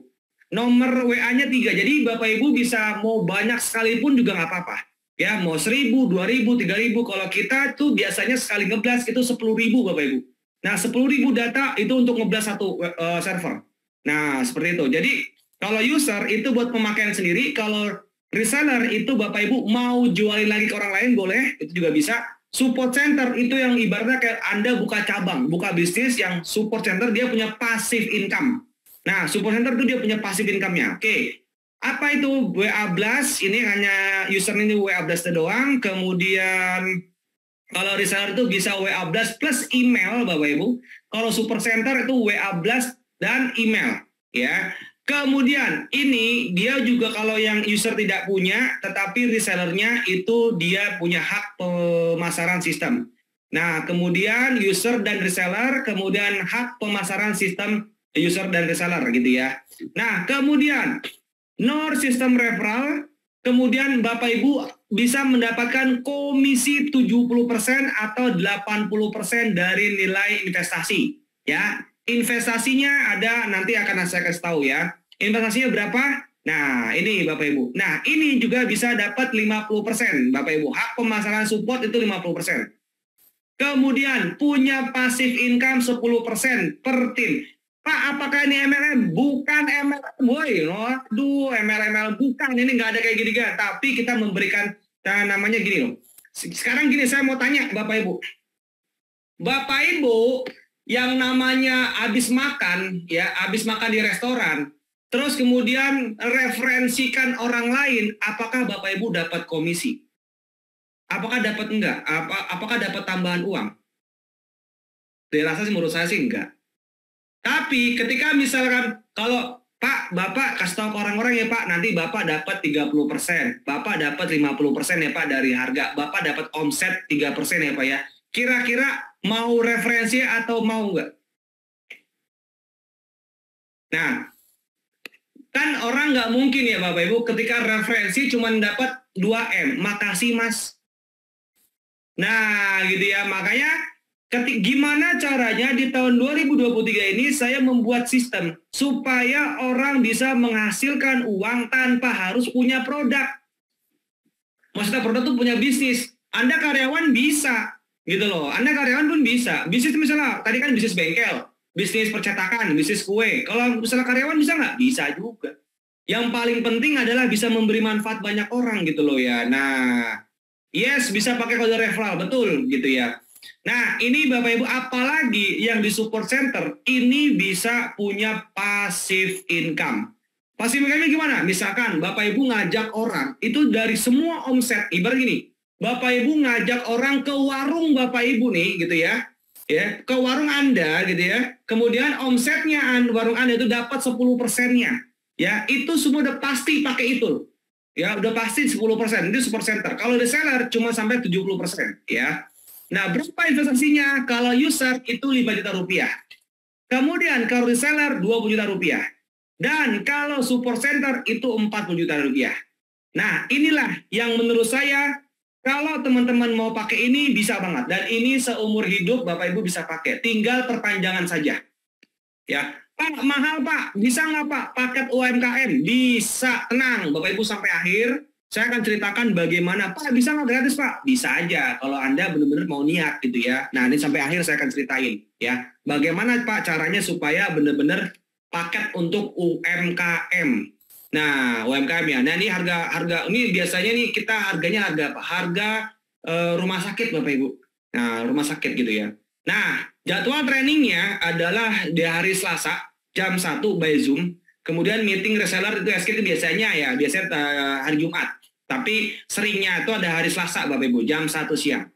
Nomor WA-nya 3. Jadi Bapak Ibu bisa mau banyak sekalipun juga nggak apa-apa. Ya, mau 1.000, 2.000, 3.000. Kalau kita tuh biasanya sekali ngeblas itu 10.000 Bapak Ibu. Nah, 10.000 data itu untuk ngeblas satu server. Nah, seperti itu. Jadi kalau user itu buat pemakaian sendiri. Kalau reseller itu Bapak Ibu mau jualin lagi ke orang lain boleh. Itu juga bisa. Support center itu yang ibaratnya kayak Anda buka cabang, buka bisnis yang support center dia punya passive income. Nah, support center itu dia punya passive income-nya. Oke. Apa itu WA Blast? Ini hanya user ini WA Blast doang. Kemudian kalau reseller itu bisa WA Blast plus email Bapak Ibu. Kalau support center itu WA Blast dan email, ya. Kemudian ini dia juga kalau yang user tidak punya, tetapi resellernya itu dia punya hak pemasaran sistem. Nah, kemudian user dan reseller, kemudian hak pemasaran sistem user dan reseller gitu ya. Nah, kemudian sistem referral, kemudian Bapak Ibu bisa mendapatkan komisi 70% atau 80% dari nilai investasi, ya. Investasinya ada, nanti akan saya kasih tahu ya. Investasinya berapa? Nah, ini Bapak Ibu. Nah, ini juga bisa dapat 50% Bapak Ibu. Hak pemasaran support itu 50%. Kemudian punya passive income 10% per tim. Pak, apakah ini MLM? Bukan MLM, boy. Aduh, MLM bukan. Ini nggak ada kayak gini kan. Tapi kita memberikan namanya gini loh. Sekarang gini, saya mau tanya Bapak Ibu. Bapak Ibu yang namanya habis makan, ya, habis makan di restoran, terus kemudian referensikan orang lain, apakah Bapak Ibu dapat komisi? Apakah dapat enggak? Apakah dapat tambahan uang? Dirasa sih menurut saya sih enggak. Tapi ketika misalkan kalau Pak, Bapak kasih tahu ke orang-orang ya Pak, nanti Bapak dapat 30%, Bapak dapat 50% ya Pak dari harga, Bapak dapat omset 3% ya Pak ya. Kira-kira mau referensi atau mau enggak? Nah, kan orang nggak mungkin ya Bapak Ibu ketika referensi cuma dapat 2M, makasih Mas. Nah, gitu ya, makanya gimana caranya di tahun 2023 ini saya membuat sistem supaya orang bisa menghasilkan uang tanpa harus punya produk. Maksudnya produk tuh punya bisnis. Anda karyawan bisa, gitu loh. Anda karyawan pun bisa. Bisnis misalnya, tadi kan bisnis bengkel, bisnis percetakan, bisnis kue. Kalau misalnya karyawan bisa nggak? Bisa juga. Yang paling penting adalah bisa memberi manfaat banyak orang gitu loh ya. Nah, yes, bisa pakai kode referral, betul gitu ya. Nah, ini Bapak Ibu, apalagi yang di support center, ini bisa punya passive income. Passive income gimana? Misalkan Bapak Ibu ngajak orang, itu dari semua omset, ibarat gini, Bapak Ibu ngajak orang ke warung Bapak Ibu nih, gitu ya. Ya, ke warung Anda gitu ya. Kemudian omsetnya warung Anda itu dapat 10%-nya. Ya, itu semua udah pasti pakai itu. Ya, udah pasti 10%. Itu support center. Kalau reseller cuma sampai 70%, ya. Nah, berapa investasinya? Kalau user itu 5 juta rupiah. Kemudian kalau reseller 20 juta rupiah. Dan kalau support center itu 40 juta rupiah. Nah, inilah yang menurut saya kalau teman-teman mau pakai ini bisa banget. Dan ini seumur hidup Bapak Ibu bisa pakai. Tinggal perpanjangan saja. Ya, Pak, mahal Pak. Bisa nggak Pak paket UMKM? Bisa, tenang. Bapak Ibu sampai akhir. Saya akan ceritakan bagaimana, Pak, bisa nggak gratis, Pak? Bisa aja, kalau Anda benar-benar mau niat gitu ya. Nah, ini sampai akhir saya akan ceritain ya. Bagaimana, Pak, caranya supaya benar-benar paket untuk UMKM. Nah, UMKM ya. Nah, ini harga ini biasanya nih kita harganya harga apa? Harga rumah sakit, Bapak Ibu. Nah, rumah sakit gitu ya. Nah, jadwal trainingnya adalah di hari Selasa, jam 1 by Zoom. Kemudian meeting reseller itu SK itu biasanya hari Jumat. Tapi seringnya itu ada hari Selasa Bapak Ibu, jam 1 siang.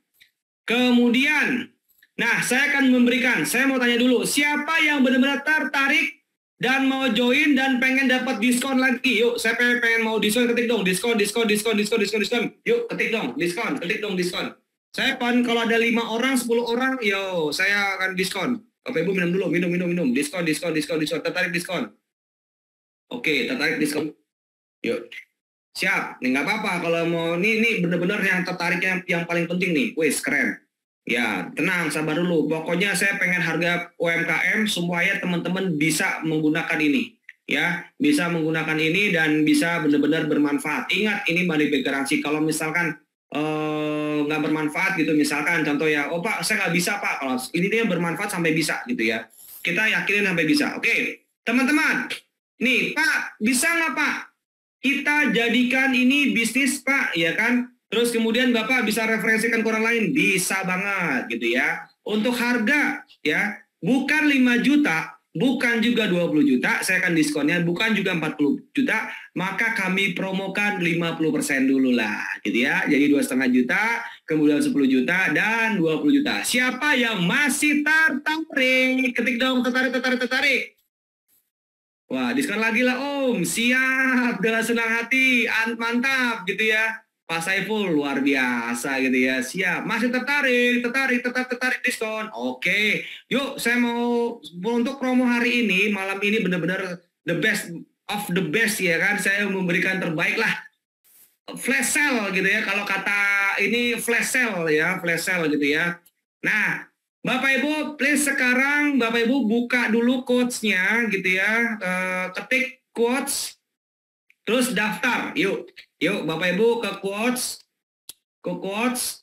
Kemudian, nah saya akan memberikan, saya mau tanya dulu, siapa yang benar-benar tertarik dan mau join dan pengen dapat diskon lagi. Yuk, saya pengen mau diskon, ketik dong diskon. Yuk, ketik dong diskon. Saya kalau ada 5 orang, 10 orang, yo, saya akan diskon. Bapak Ibu minum dulu, minum. Diskon. Tertarik diskon. Oke, tertarik diskon. Yuk. Siap. Nih nggak apa-apa kalau mau ini bener-bener yang tertariknya yang paling penting nih. Wis, keren. Ya, tenang, sabar dulu. Pokoknya saya pengen harga UMKM supaya teman-teman bisa menggunakan ini. Ya, bisa menggunakan ini dan bisa benar-benar bermanfaat. Ingat, ini money back garansi. Kalau misalkan nggak bermanfaat gitu, misalkan contoh ya, oh Pak, saya nggak bisa Pak. Kalau ini dia bermanfaat sampai bisa gitu ya. Kita yakinin sampai bisa. Oke, teman-teman. Nih, Pak, bisa nggak Pak? Kita jadikan ini bisnis Pak, ya kan? Terus kemudian Bapak bisa referensikan ke orang lain, bisa banget gitu ya. Untuk harga ya, bukan 5 juta, bukan juga 20 juta, saya akan diskonnya, bukan juga 40 juta, maka kami promokan 50% dulu lah gitu ya. Jadi 2,5 juta, kemudian 10 juta, dan 20 juta. Siapa yang masih tertarik? Ketik dong, tertarik. Wah, diskon lagi lah Om, siap, dengan senang hati, mantap gitu ya. Pak Saiful luar biasa gitu ya, siap. Masih tertarik diskon. Oke, yuk saya mau untuk promo hari ini, malam ini benar-benar the best of the best ya kan. Saya memberikan terbaik lah. Flash sale gitu ya, kalau kata ini flash sale gitu ya. Nah, Bapak Ibu, please sekarang Bapak Ibu buka dulu quotes-nya gitu ya. Ketik quotes, terus daftar. Yuk Bapak Ibu ke quotes.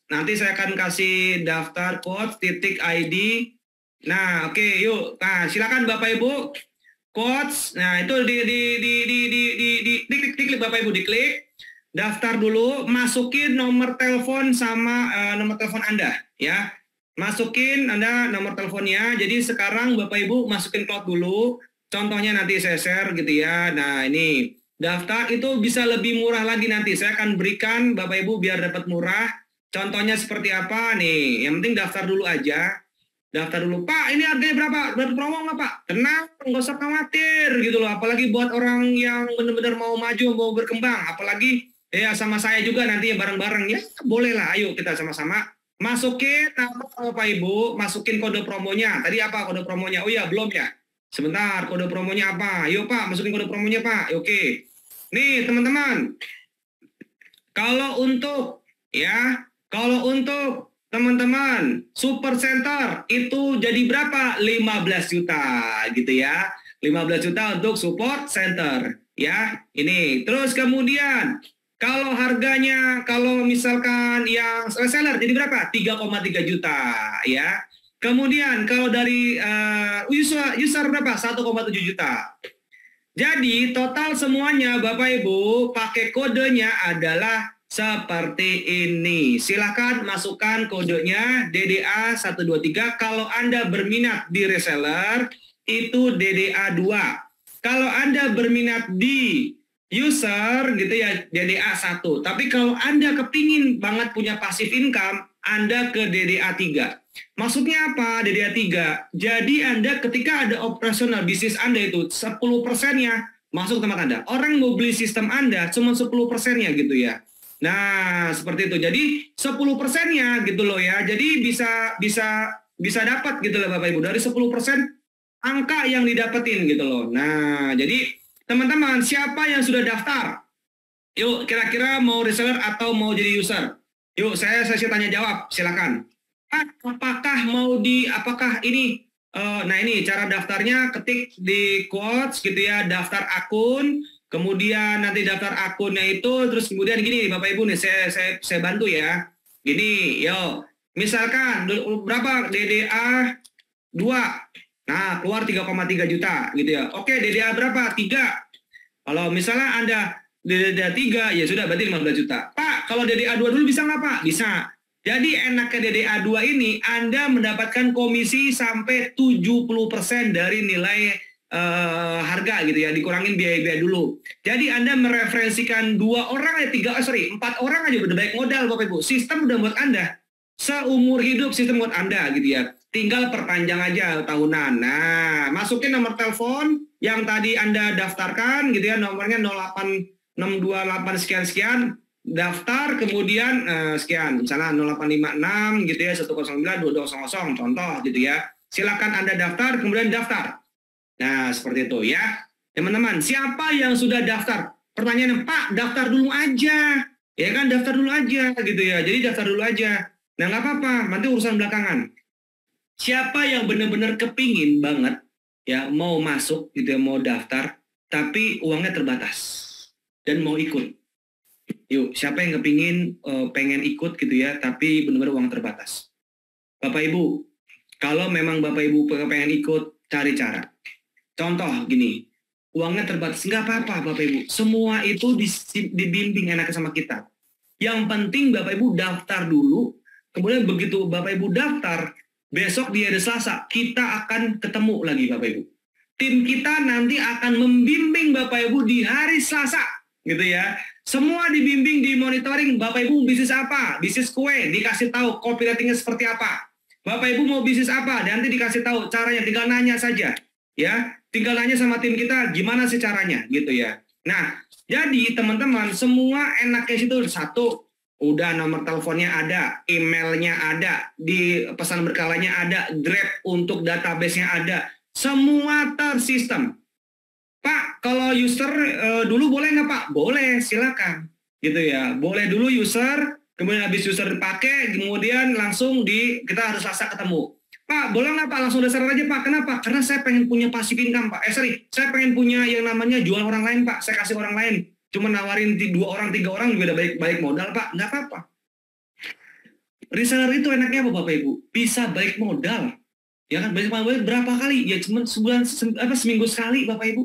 Nanti saya akan kasih daftar quotes.id. Nah, oke, yuk. Nah, silakan Bapak Ibu quotes. Nah, itu diklik Bapak Ibu, diklik. Daftar dulu, masukin nomor telepon sama nomor telepon Anda ya. Masukin Anda nomor teleponnya. Jadi sekarang Bapak Ibu masukin cloud dulu. Contohnya nanti saya share gitu ya. Nah, ini daftar itu bisa lebih murah lagi nanti. Saya akan berikan Bapak Ibu biar dapat murah. Contohnya seperti apa nih? Yang penting daftar dulu aja. Daftar dulu. Pak, ini harganya berapa? Dapat promo nggak Pak? Tenang, nggak usah khawatir gitu loh. Apalagi buat orang yang benar-benar mau maju, mau berkembang. Apalagi ya sama saya juga nanti ya bareng-bareng. Ya boleh lah, ayo kita sama-sama. Masukin nama Bapak Ibu, masukin kode promonya. Tadi apa kode promonya? Oh iya, belum ya? Sebentar, kode promonya apa? Yuk Pak, masukin kode promonya Pak. Oke. Nih teman-teman, kalau untuk teman-teman Super Center itu jadi berapa? 15 juta gitu ya. 15 juta untuk support center ya. Ini. Terus kemudian kalau harganya, kalau misalkan yang reseller jadi berapa? 3,3 juta ya. Kemudian kalau dari user berapa? 1,7 juta. Jadi total semuanya Bapak Ibu pakai kodenya adalah seperti ini. Silahkan masukkan kodenya DDA 123. Kalau Anda berminat di reseller itu DDA 2. Kalau Anda berminat di user gitu ya DDA 1. Tapi kalau Anda kepingin banget punya passive income, Anda ke DDA 3. Maksudnya apa DDA 3? Jadi Anda ketika ada operasional bisnis Anda itu 10%-nya masuk tempat Anda. Orang mau beli sistem Anda cuma 10%-nya gitu ya. Nah, seperti itu. Jadi 10%-nya gitu loh ya. Jadi bisa dapat gitu loh Bapak Ibu. Dari 10% angka yang didapetin gitu loh. Nah, jadi teman-teman siapa yang sudah daftar? Yuk, kira-kira mau reseller atau mau jadi user? Yuk, saya tanya jawab. Silakan. Apakah ini nah ini cara daftarnya, ketik di quotes gitu ya, daftar akun, kemudian nanti daftar akunnya itu, terus kemudian gini Bapak Ibu nih, saya bantu ya. Gini, yo, misalkan berapa DDA 2. Nah, keluar 3,3 juta gitu ya. Oke, DDA berapa? 3. Kalau misalnya Anda DDA 3 ya sudah berarti 15 juta. Pak, kalau DDA 2 dulu bisa nggak Pak? Bisa. Jadi enaknya DDA 2 ini Anda mendapatkan komisi sampai 70% dari nilai harga gitu ya, dikurangin biaya-biaya dulu. Jadi Anda mereferensikan 4 orang aja udah baik modal Bapak Ibu. Sistem udah buat Anda. Seumur hidup sistem buat Anda gitu ya. tinggal perpanjang aja tahunan. Nah, masukin nomor telepon yang tadi Anda daftarkan gitu ya, nomornya 08628 sekian-sekian, daftar kemudian sekian, misalnya 0856 gitu ya, 109 2200 contoh gitu ya. Silakan Anda daftar, kemudian daftar. Nah, seperti itu ya. Teman-teman, siapa yang sudah daftar? Pertanyaannya, Pak, daftar dulu aja. Ya kan, daftar dulu aja gitu ya. Jadi daftar dulu aja. Nah, nggak apa-apa, nanti urusan belakangan. Siapa yang benar-benar kepingin banget ya mau masuk gitu ya, mau daftar, tapi uangnya terbatas dan mau ikut? Yuk, siapa yang kepingin pengen ikut gitu ya, tapi benar-benar uang terbatas? Bapak Ibu, kalau memang Bapak Ibu pengen ikut, cari cara. Contoh gini, uangnya terbatas, nggak apa-apa Bapak Ibu. Semua itu dibimbing enaknya sama kita. Yang penting Bapak Ibu daftar dulu, kemudian begitu Bapak Ibu daftar, besok di hari Selasa kita akan ketemu lagi Bapak Ibu. Tim kita nanti akan membimbing Bapak Ibu di hari Selasa, gitu ya. Semua dibimbing, di monitoring. Bapak Ibu bisnis apa? Bisnis kue, dikasih tahu copywritingnya seperti apa. Bapak Ibu mau bisnis apa? Nanti dikasih tahu caranya, tinggal nanya saja, ya. Tinggal nanya sama tim kita gimana sih caranya, gitu ya. Nah, jadi teman-teman semua enaknya situ satu. Udah nomor teleponnya ada, emailnya ada, di pesan berkalanya ada, Grab untuk database-nya ada, semua tersistem. Pak, kalau user dulu boleh nggak Pak? Boleh, silakan. Gitu ya, boleh dulu user, kemudian habis user dipakai, kemudian langsung kita harus rasa ketemu. Pak, boleh nggak Pak? Langsung dasar aja Pak. Kenapa? Karena saya pengen punya passive income Pak. Saya pengen punya yang namanya jual orang lain Pak. Saya kasih orang lain. Cuma nawarin 2 orang, 3 orang juga udah balik modal Pak, nggak apa-apa. Reseller itu enaknya apa Bapak Ibu? Bisa balik modal, ya kan? Balik modal berapa kali? Ya cuma seminggu sekali Bapak Ibu.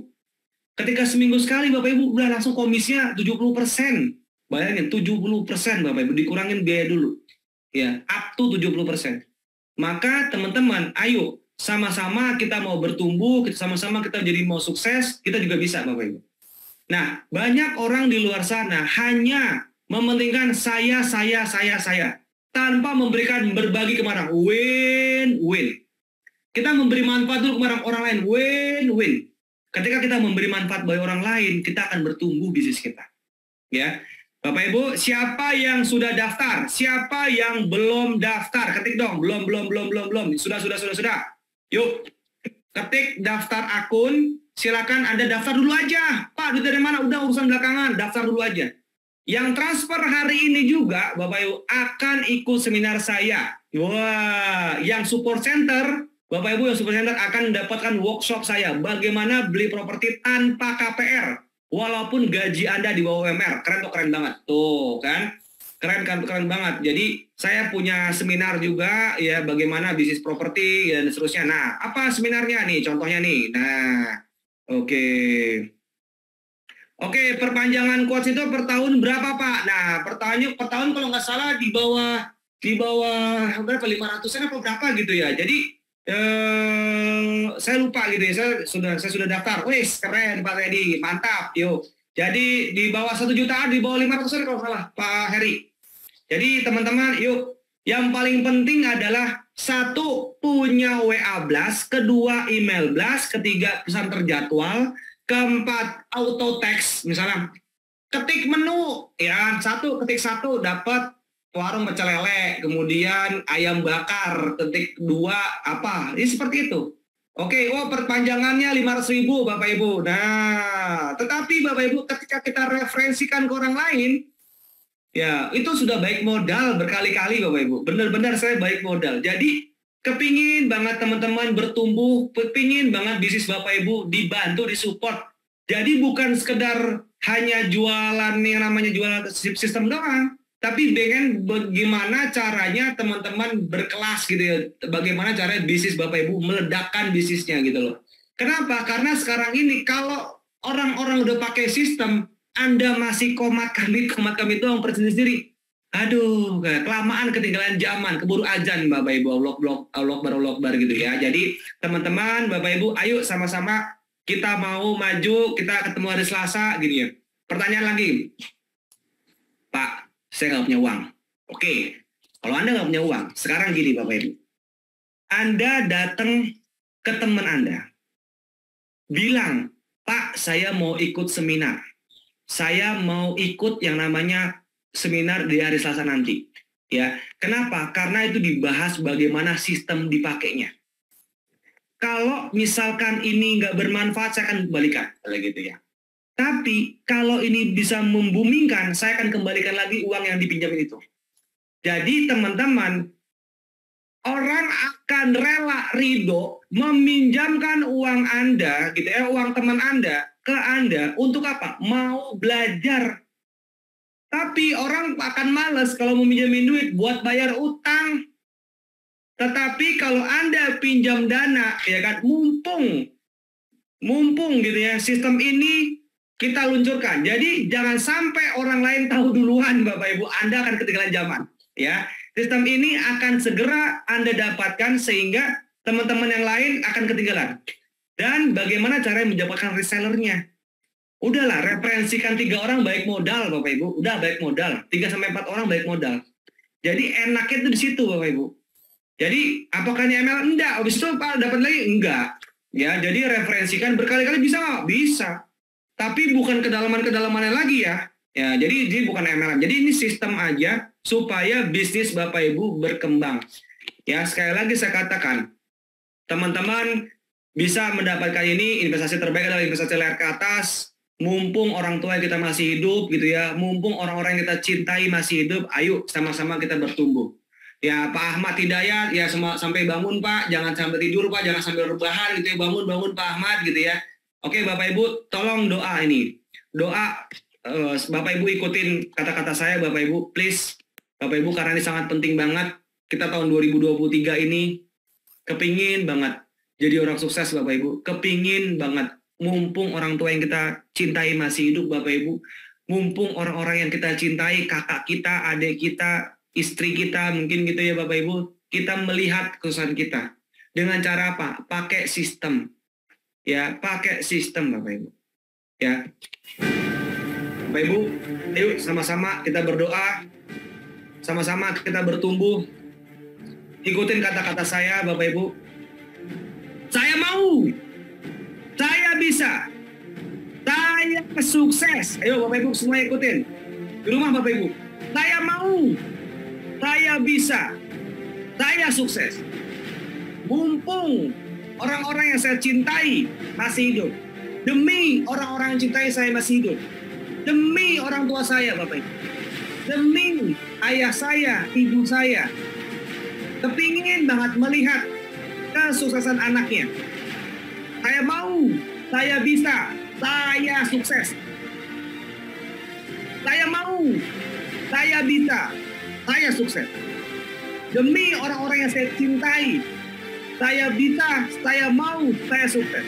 Ketika seminggu sekali Bapak Ibu udah langsung komisinya 70%. Bayangin 70% Bapak Ibu, dikurangin biaya dulu, ya up to 70%. Maka teman-teman, ayo sama-sama kita mau bertumbuh, sama-sama kita jadi mau sukses, kita juga bisa Bapak Ibu. Nah, banyak orang di luar sana hanya mementingkan saya, tanpa memberikan berbagi kemana. Win-win. Kita memberi manfaat dulu kepada orang lain. Win-win. Ketika kita memberi manfaat bagi orang lain, kita akan bertumbuh bisnis kita. Ya, Bapak Ibu, siapa yang sudah daftar? Siapa yang belum daftar? Ketik dong. Belum. Sudah. Yuk, ketik daftar akun. Silakan Anda daftar dulu aja. Pak, duit dari mana? Udah urusan belakangan, daftar dulu aja. Yang transfer hari ini juga, Bapak Ibu, akan ikut seminar saya. Wah, yang support center, Bapak Ibu yang support center akan mendapatkan workshop saya. Bagaimana beli properti tanpa KPR. Walaupun gaji Anda di bawah UMR. Keren tuh, keren banget. Tuh, kan? Keren banget. Jadi, saya punya seminar juga, ya, bagaimana bisnis properti, dan seterusnya. Nah, apa seminarnya nih? Contohnya nih. Nah, Oke, perpanjangan quotes itu per tahun berapa Pak? Nah, per tahun kalau nggak salah di bawah berapa, 500-an apa berapa gitu ya. Jadi saya lupa gitu ya. Saya sudah daftar. Wih, keren Pak Teddy, mantap. Yuk. Jadi di bawah 1 jutaan, di bawah 500-an kalau salah Pak Heri. Jadi teman-teman, yuk. Yang paling penting adalah 1, punya WA blast, 2, email blast, 3, pesan terjadwal, 4, auto text, misalnya ketik menu, ya 1 ketik 1 dapat warung pecel lele, kemudian ayam bakar, ketik 2 apa, ini seperti itu. Oke, perpanjangannya 500.000 Bapak Ibu. Nah, tetapi Bapak Ibu ketika kita referensikan ke orang lain, ya, itu sudah baik modal berkali-kali Bapak Ibu. Benar-benar saya baik modal. Jadi, kepingin banget teman-teman bertumbuh, kepingin banget bisnis Bapak Ibu dibantu, disupport. Jadi bukan sekedar hanya jualan yang namanya jualan sistem doang, tapi pengen bagaimana caranya teman-teman berkelas gitu ya. Bagaimana caranya bisnis Bapak Ibu meledakkan bisnisnya gitu loh. Kenapa? Karena sekarang ini kalau orang-orang udah pakai sistem, Anda masih komat kami doang sendiri. Aduh, kelamaan ketinggalan zaman, keburu azan Bapak Ibu, Allah Akbar gitu ya. Jadi teman-teman, Bapak Ibu, ayo sama-sama kita mau maju, kita ketemu hari Selasa gini ya. Pertanyaan lagi, Pak, saya nggak punya uang. Oke, kalau Anda nggak punya uang, sekarang gini Bapak Ibu. Anda datang ke teman Anda, bilang, Pak, saya mau ikut seminar. Saya mau ikut yang namanya seminar di hari Selasa nanti. Ya, kenapa? Karena itu dibahas bagaimana sistem dipakainya. Kalau misalkan ini nggak bermanfaat, saya akan kembalikan, gitu ya. Tapi kalau ini bisa membumingkan, saya akan kembalikan lagi uang yang dipinjamin itu. Jadi teman-teman, orang akan rela ridho meminjamkan uang Anda, gitu ya, uang teman Anda ke Anda untuk apa? Mau belajar. Tapi orang akan males kalau mau minjemin duit buat bayar utang. Tetapi kalau Anda pinjam dana, ya kan, mumpung gitu ya, sistem ini kita luncurkan. Jadi jangan sampai orang lain tahu duluan, Bapak Ibu, Anda akan ketinggalan zaman. Ya, sistem ini akan segera Anda dapatkan sehingga teman-teman yang lain akan ketinggalan. Dan bagaimana cara mendapatkan resellernya? Udahlah, referensikan 3 orang baik modal, Bapak Ibu. Udah baik modal. 3-4 orang baik modal. Jadi enaknya itu di situ, Bapak Ibu. Jadi apakah ini MLM? Enggak. Habis itu Pak dapat lagi? Enggak. Ya, jadi referensikan berkali-kali bisa nggak? Bisa. Tapi bukan kedalaman-kedalamannya lagi ya. Ya, jadi bukan MLM. Jadi ini sistem aja supaya bisnis Bapak Ibu berkembang. Ya, sekali lagi saya katakan, teman-teman bisa mendapatkan ini, investasi terbaik adalah investasi layar ke atas. Mumpung orang tua kita masih hidup gitu ya, mumpung orang-orang yang kita cintai masih hidup, ayo sama-sama kita bertumbuh. Ya Pak Ahmad Hidayat, ya sampai bangun Pak, jangan sampai tidur Pak, jangan sampai rebahan gitu ya, bangun Pak Ahmad gitu ya. Oke Bapak Ibu, tolong doa ini. Doa, Bapak Ibu ikutin kata-kata saya Bapak Ibu, please. Bapak Ibu, karena ini sangat penting banget. Kita tahun 2023 ini kepingin banget jadi orang sukses Bapak Ibu. Kepingin banget, mumpung orang tua yang kita cintai masih hidup Bapak Ibu. Mumpung orang-orang yang kita cintai, kakak kita, adik kita, istri kita, mungkin gitu ya Bapak Ibu, kita melihat kesuksesan kita. Dengan cara apa? Pakai sistem. Ya, pakai sistem Bapak Ibu. Ya. Bapak Ibu, ayo sama-sama kita berdoa. Sama-sama kita bertumbuh. Ikutin kata-kata saya Bapak Ibu. Saya mau. Saya bisa. Saya sukses. Ayo Bapak Ibu semua ikutin. Di rumah Bapak Ibu. Saya mau. Saya bisa, saya sukses. Mumpung orang-orang yang saya cintai masih hidup. Demi orang-orang yang cintai saya masih hidup. Demi orang tua saya, Bapak Ibu. Demi ayah saya, ibu saya. Kepingin banget melihat kesuksesan anaknya. Saya mau, saya bisa, saya sukses. Saya mau, saya bisa, saya sukses. Demi orang-orang yang saya cintai, saya bisa, saya mau, saya sukses.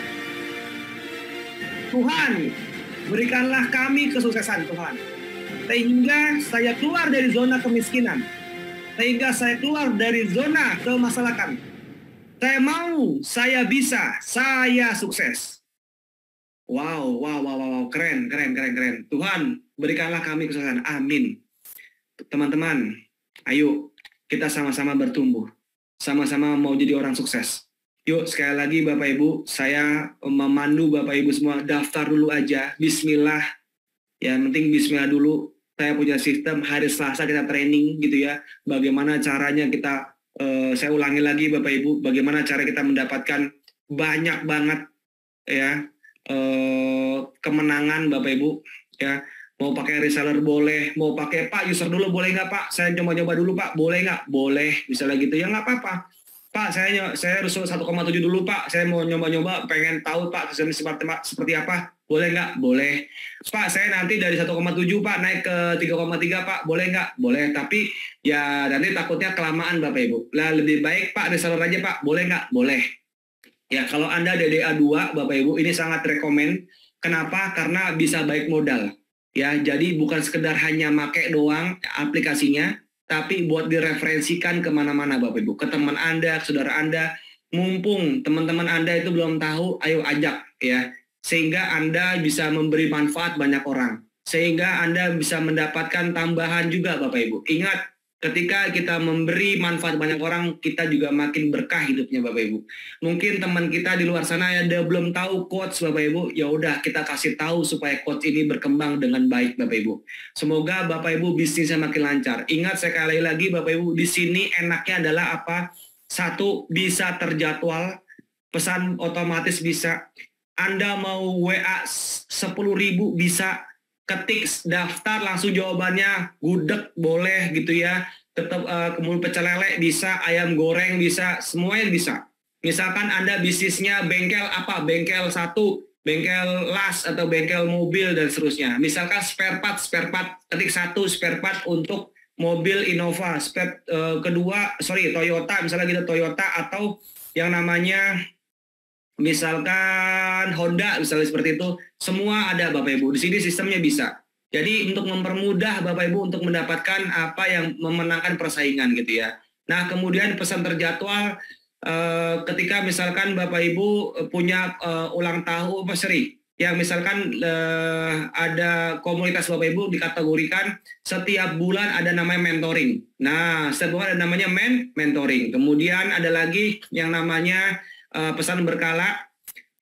Tuhan, berikanlah kami kesuksesan Tuhan. Sehingga saya keluar dari zona kemiskinan. Sehingga saya keluar dari zona kemaslahan. Saya mau, saya bisa, saya sukses. Wow, keren. Tuhan, berikanlah kami kesuksesan. Amin. Teman-teman, ayo kita sama-sama bertumbuh, sama-sama mau jadi orang sukses. Yuk sekali lagi Bapak Ibu, saya memandu Bapak Ibu semua, daftar dulu aja, bismillah. Ya penting bismillah dulu. Saya punya sistem hari Selasa kita training gitu ya, bagaimana caranya kita, saya ulangi lagi Bapak Ibu, bagaimana cara kita mendapatkan banyak banget ya kemenangan Bapak Ibu ya. Mau pakai reseller boleh, mau pakai Pak user dulu boleh nggak Pak? Saya coba-coba dulu Pak, boleh nggak? Boleh, misalnya gitu ya nggak apa-apa. Pak saya harus 1,7 dulu Pak, saya mau nyoba-nyoba, pengen tahu Pak sistem seperti apa? Boleh nggak? Boleh. Pak saya nanti dari 1,7 Pak naik ke 3,3 Pak, boleh nggak? Boleh. Tapi ya nanti takutnya kelamaan Bapak Ibu. Lah lebih baik Pak reseller aja Pak, boleh nggak? Boleh. Ya kalau Anda DDA 2 Bapak Ibu ini sangat rekomen. Kenapa? Karena bisa baik modal. Ya, jadi bukan sekedar hanya make doang aplikasinya, tapi buat direferensikan kemana-mana Bapak Ibu, ke teman Anda, ke saudara Anda, mumpung teman-teman Anda itu belum tahu, ayo ajak ya, sehingga Anda bisa memberi manfaat banyak orang, sehingga Anda bisa mendapatkan tambahan juga Bapak Ibu. Ingat, Ketika kita memberi manfaat banyak orang, kita juga makin berkah hidupnya Bapak Ibu. Mungkin teman kita di luar sana yang belum tahu quotes Bapak Ibu, ya udah kita kasih tahu supaya quotes ini berkembang dengan baik Bapak Ibu. Semoga Bapak Ibu bisnisnya makin lancar. Ingat sekali lagi Bapak Ibu, di sini enaknya adalah apa? Satu, bisa terjadwal, pesan otomatis bisa. Anda mau WA 10.000 bisa, ketik daftar langsung jawabannya, gudeg boleh gitu ya, tetap kemudian pecel lele bisa, ayam goreng bisa, semuanya bisa. Misalkan Anda bisnisnya bengkel apa, bengkel satu, bengkel las atau bengkel mobil dan seterusnya. Misalkan spare part, ketik satu spare part untuk mobil Innova, Toyota, misalnya gitu Toyota, atau yang namanya misalkan Honda, misalnya seperti itu, semua ada Bapak Ibu. Di sini sistemnya bisa. Jadi untuk mempermudah Bapak Ibu untuk mendapatkan apa yang memenangkan persaingan gitu ya. Nah kemudian pesan terjadwal ketika misalkan Bapak Ibu punya ulang tahun, yang misalkan ada komunitas Bapak Ibu dikategorikan setiap bulan ada namanya mentoring. Nah setiap bulan ada namanya mentoring. Kemudian ada lagi yang namanya pesan berkala.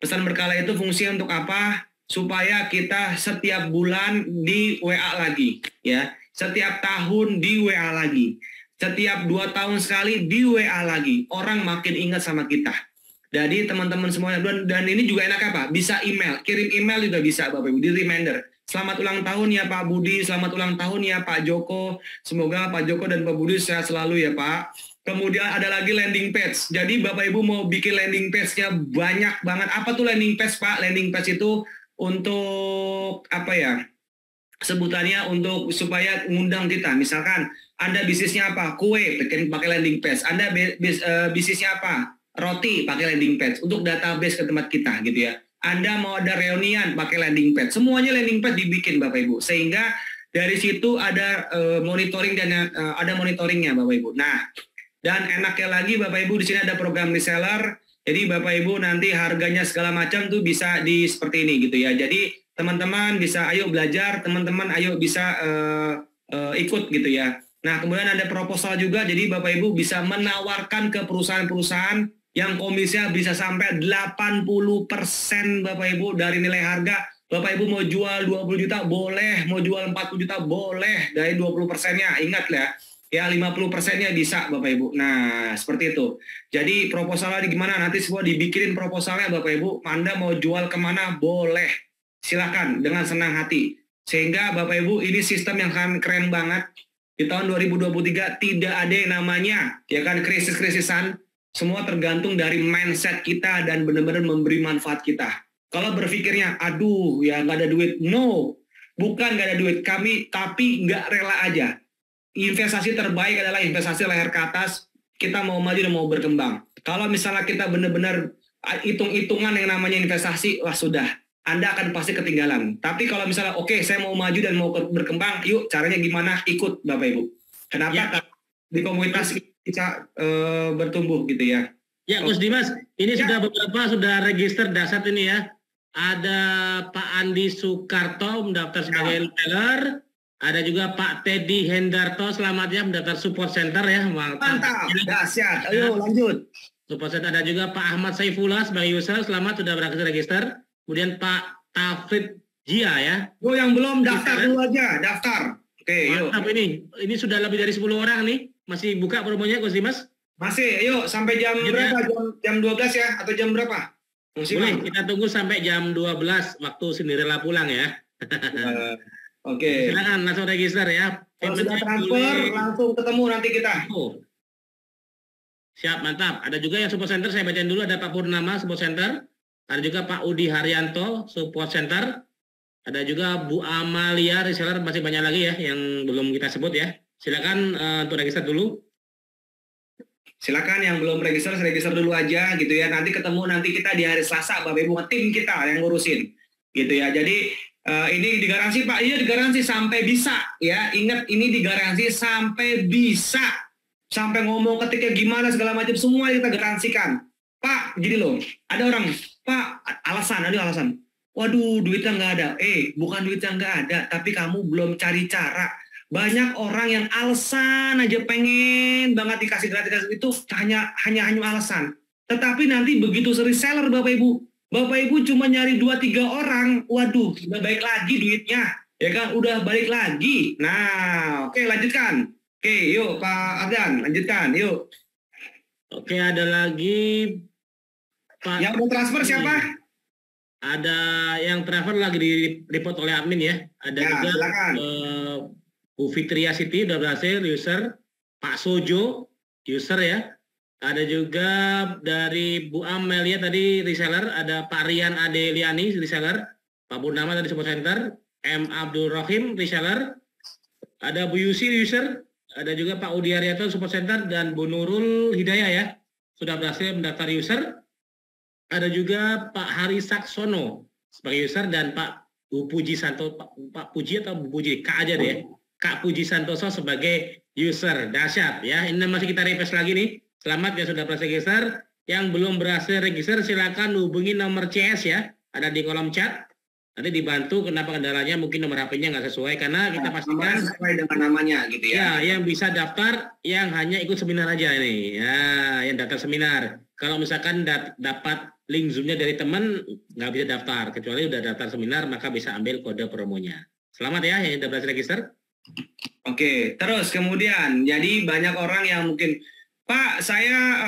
Pesan berkala itu fungsinya untuk apa? Supaya kita setiap bulan di WA lagi, ya. Setiap tahun di WA lagi. Setiap 2 tahun sekali di WA lagi. Orang makin ingat sama kita. Jadi teman-teman semuanya, dan ini juga enak apa? Bisa email, kirim email juga bisa Bapak Ibu, di reminder. Selamat ulang tahun ya Pak Budi, selamat ulang tahun ya Pak Joko. Semoga Pak Joko dan Pak Budi sehat selalu ya Pak. Kemudian ada lagi landing page. Jadi Bapak Ibu mau bikin landing page-nya banyak banget. Apa tuh landing page Pak? Landing page itu untuk apa ya? Sebutannya untuk supaya ngundang kita. Misalkan Anda bisnisnya apa? Kue, pakai landing page. Anda bisnisnya apa? Roti, pakai landing page. Untuk database ke tempat kita gitu ya. Anda mau ada reunian, pakai landing page. Semuanya landing page dibikin Bapak Ibu. Sehingga dari situ ada monitoring dan ada monitoringnya Bapak Ibu. Nah, dan enaknya lagi Bapak Ibu di sini ada program reseller. Jadi Bapak Ibu nanti harganya segala macam tuh bisa di seperti ini gitu ya. Jadi teman-teman bisa ayo belajar, teman-teman ayo bisa ikut gitu ya. Nah kemudian ada proposal juga. Jadi Bapak Ibu bisa menawarkan ke perusahaan-perusahaan yang komisinya bisa sampai 80% Bapak Ibu dari nilai harga. Bapak Ibu mau jual 20 juta boleh, mau jual 40 juta boleh dari 20%-nya. Ingat ya 50%-nya bisa Bapak Ibu. Nah seperti itu. Jadi proposalnya gimana, nanti semua dibikinin proposalnya Bapak Ibu. Anda mau jual kemana boleh, silakan dengan senang hati. Sehingga Bapak Ibu ini sistem yang keren banget. Di tahun 2023 tidak ada yang namanya ya kan krisis-krisisan. Semua tergantung dari mindset kita dan benar-benar memberi manfaat kita. Kalau berpikirnya aduh ya nggak ada duit, no, bukan nggak ada duit, tapi nggak rela aja. Investasi terbaik adalah investasi leher ke atas. Kita mau maju dan mau berkembang. Kalau misalnya kita benar-benar hitung-hitungan yang namanya investasi, wah sudah, Anda akan pasti ketinggalan. Tapi kalau misalnya oke, saya mau maju dan mau berkembang, yuk caranya gimana? Ikut Bapak Ibu. Kenapa? Ya. Di komunitas kita bertumbuh gitu ya. Ya Gus Dimas, ini ya. sudah register dasar ini ya. Ada Pak Andi Soekarto mendaftar sebagai retailer. Ada juga Pak Teddy Hendarto, selamat ya, mendaftar support center ya. Mantap, dahsyat. Ayo lanjut. Support center. Ada juga Pak Ahmad Saifullah sebagai user, selamat sudah berhasil register. Kemudian Pak Tafrid Jia ya. Oh yang belum daftar dulu aja, daftar. Oke, mantap yuk. Ini sudah lebih dari 10 orang nih. Masih buka promonya Gus Dimas? Masih, yuk sampai jam berapa? Jam 12 ya atau jam berapa? Boleh, kita tunggu sampai jam 12 waktu Cinderella pulang ya. Oke. Silakan langsung register ya. Kalau sudah transfer langsung ketemu nanti kita. Siap, mantap. Ada juga yang support center, saya bacain dulu. Ada Pak Purnama support center. Ada juga Pak Udi Haryanto support center. Ada juga Bu Amalia reseller, masih banyak lagi ya yang belum kita sebut ya. Silakan untuk register dulu. Silakan yang belum register dulu aja gitu ya. Nanti ketemu nanti kita di hari Selasa Bapak Ibu, tim kita yang ngurusin gitu ya. Jadi ini digaransi Pak, iya digaransi sampai bisa ya. Ingat ini digaransi sampai bisa. Sampai ngomong ketika gimana segala macam semua kita garansikan. Pak, gini loh. Ada orang, Pak, alasan. Waduh, duitnya nggak ada. Bukan duitnya nggak ada, tapi kamu belum cari cara. banyak orang yang alasan aja pengen banget dikasih gratis itu hanya alasan. Tetapi nanti begitu reseller Bapak Ibu cuma nyari 2-3 orang, waduh, udah balik lagi duitnya, ya kan? Udah balik lagi. Nah, oke, lanjutkan. Oke, yuk Pak Ardan, lanjutkan, yuk. Oke, ada lagi Pak. Yang mau transfer siapa? Ada yang transfer lagi di report oleh admin ya. Ada Ya, juga silakan. Bu Fitria Siti udah berhasil user, Pak Sojo user ya. Ada juga dari Bu Amelia tadi reseller, ada Pak Rian Adeliani reseller, Pak Purnama tadi support center, M Abdul Rahim reseller, ada Bu Yusi user, ada juga Pak Udi Ariato support center dan Bu Nurul Hidayah ya sudah berhasil mendaftar user. Ada juga Pak Hari Saksono sebagai user dan Pak Bu Puji Santoso, Pak Puji atau Bu Puji, Kak aja deh ya. Kak Puji Santoso sebagai user. Dahsyat ya. Ini masih kita refresh lagi nih. Selamat yang sudah berhasil register. Yang belum berhasil register silakan hubungi nomor CS ya. Ada di kolom chat. Nanti dibantu kenapa kendalanya mungkin nomor HP-nya nggak sesuai karena kita pastikan sesuai dengan namanya gitu ya. Ya, yang bisa daftar yang hanya ikut seminar aja ini. Ya, yang daftar seminar. Kalau misalkan dapat link Zoom-nya dari teman nggak bisa daftar kecuali udah daftar seminar maka bisa ambil kode promonya. Selamat ya yang sudah berhasil register. Oke, terus kemudian jadi banyak orang yang mungkin Pak, saya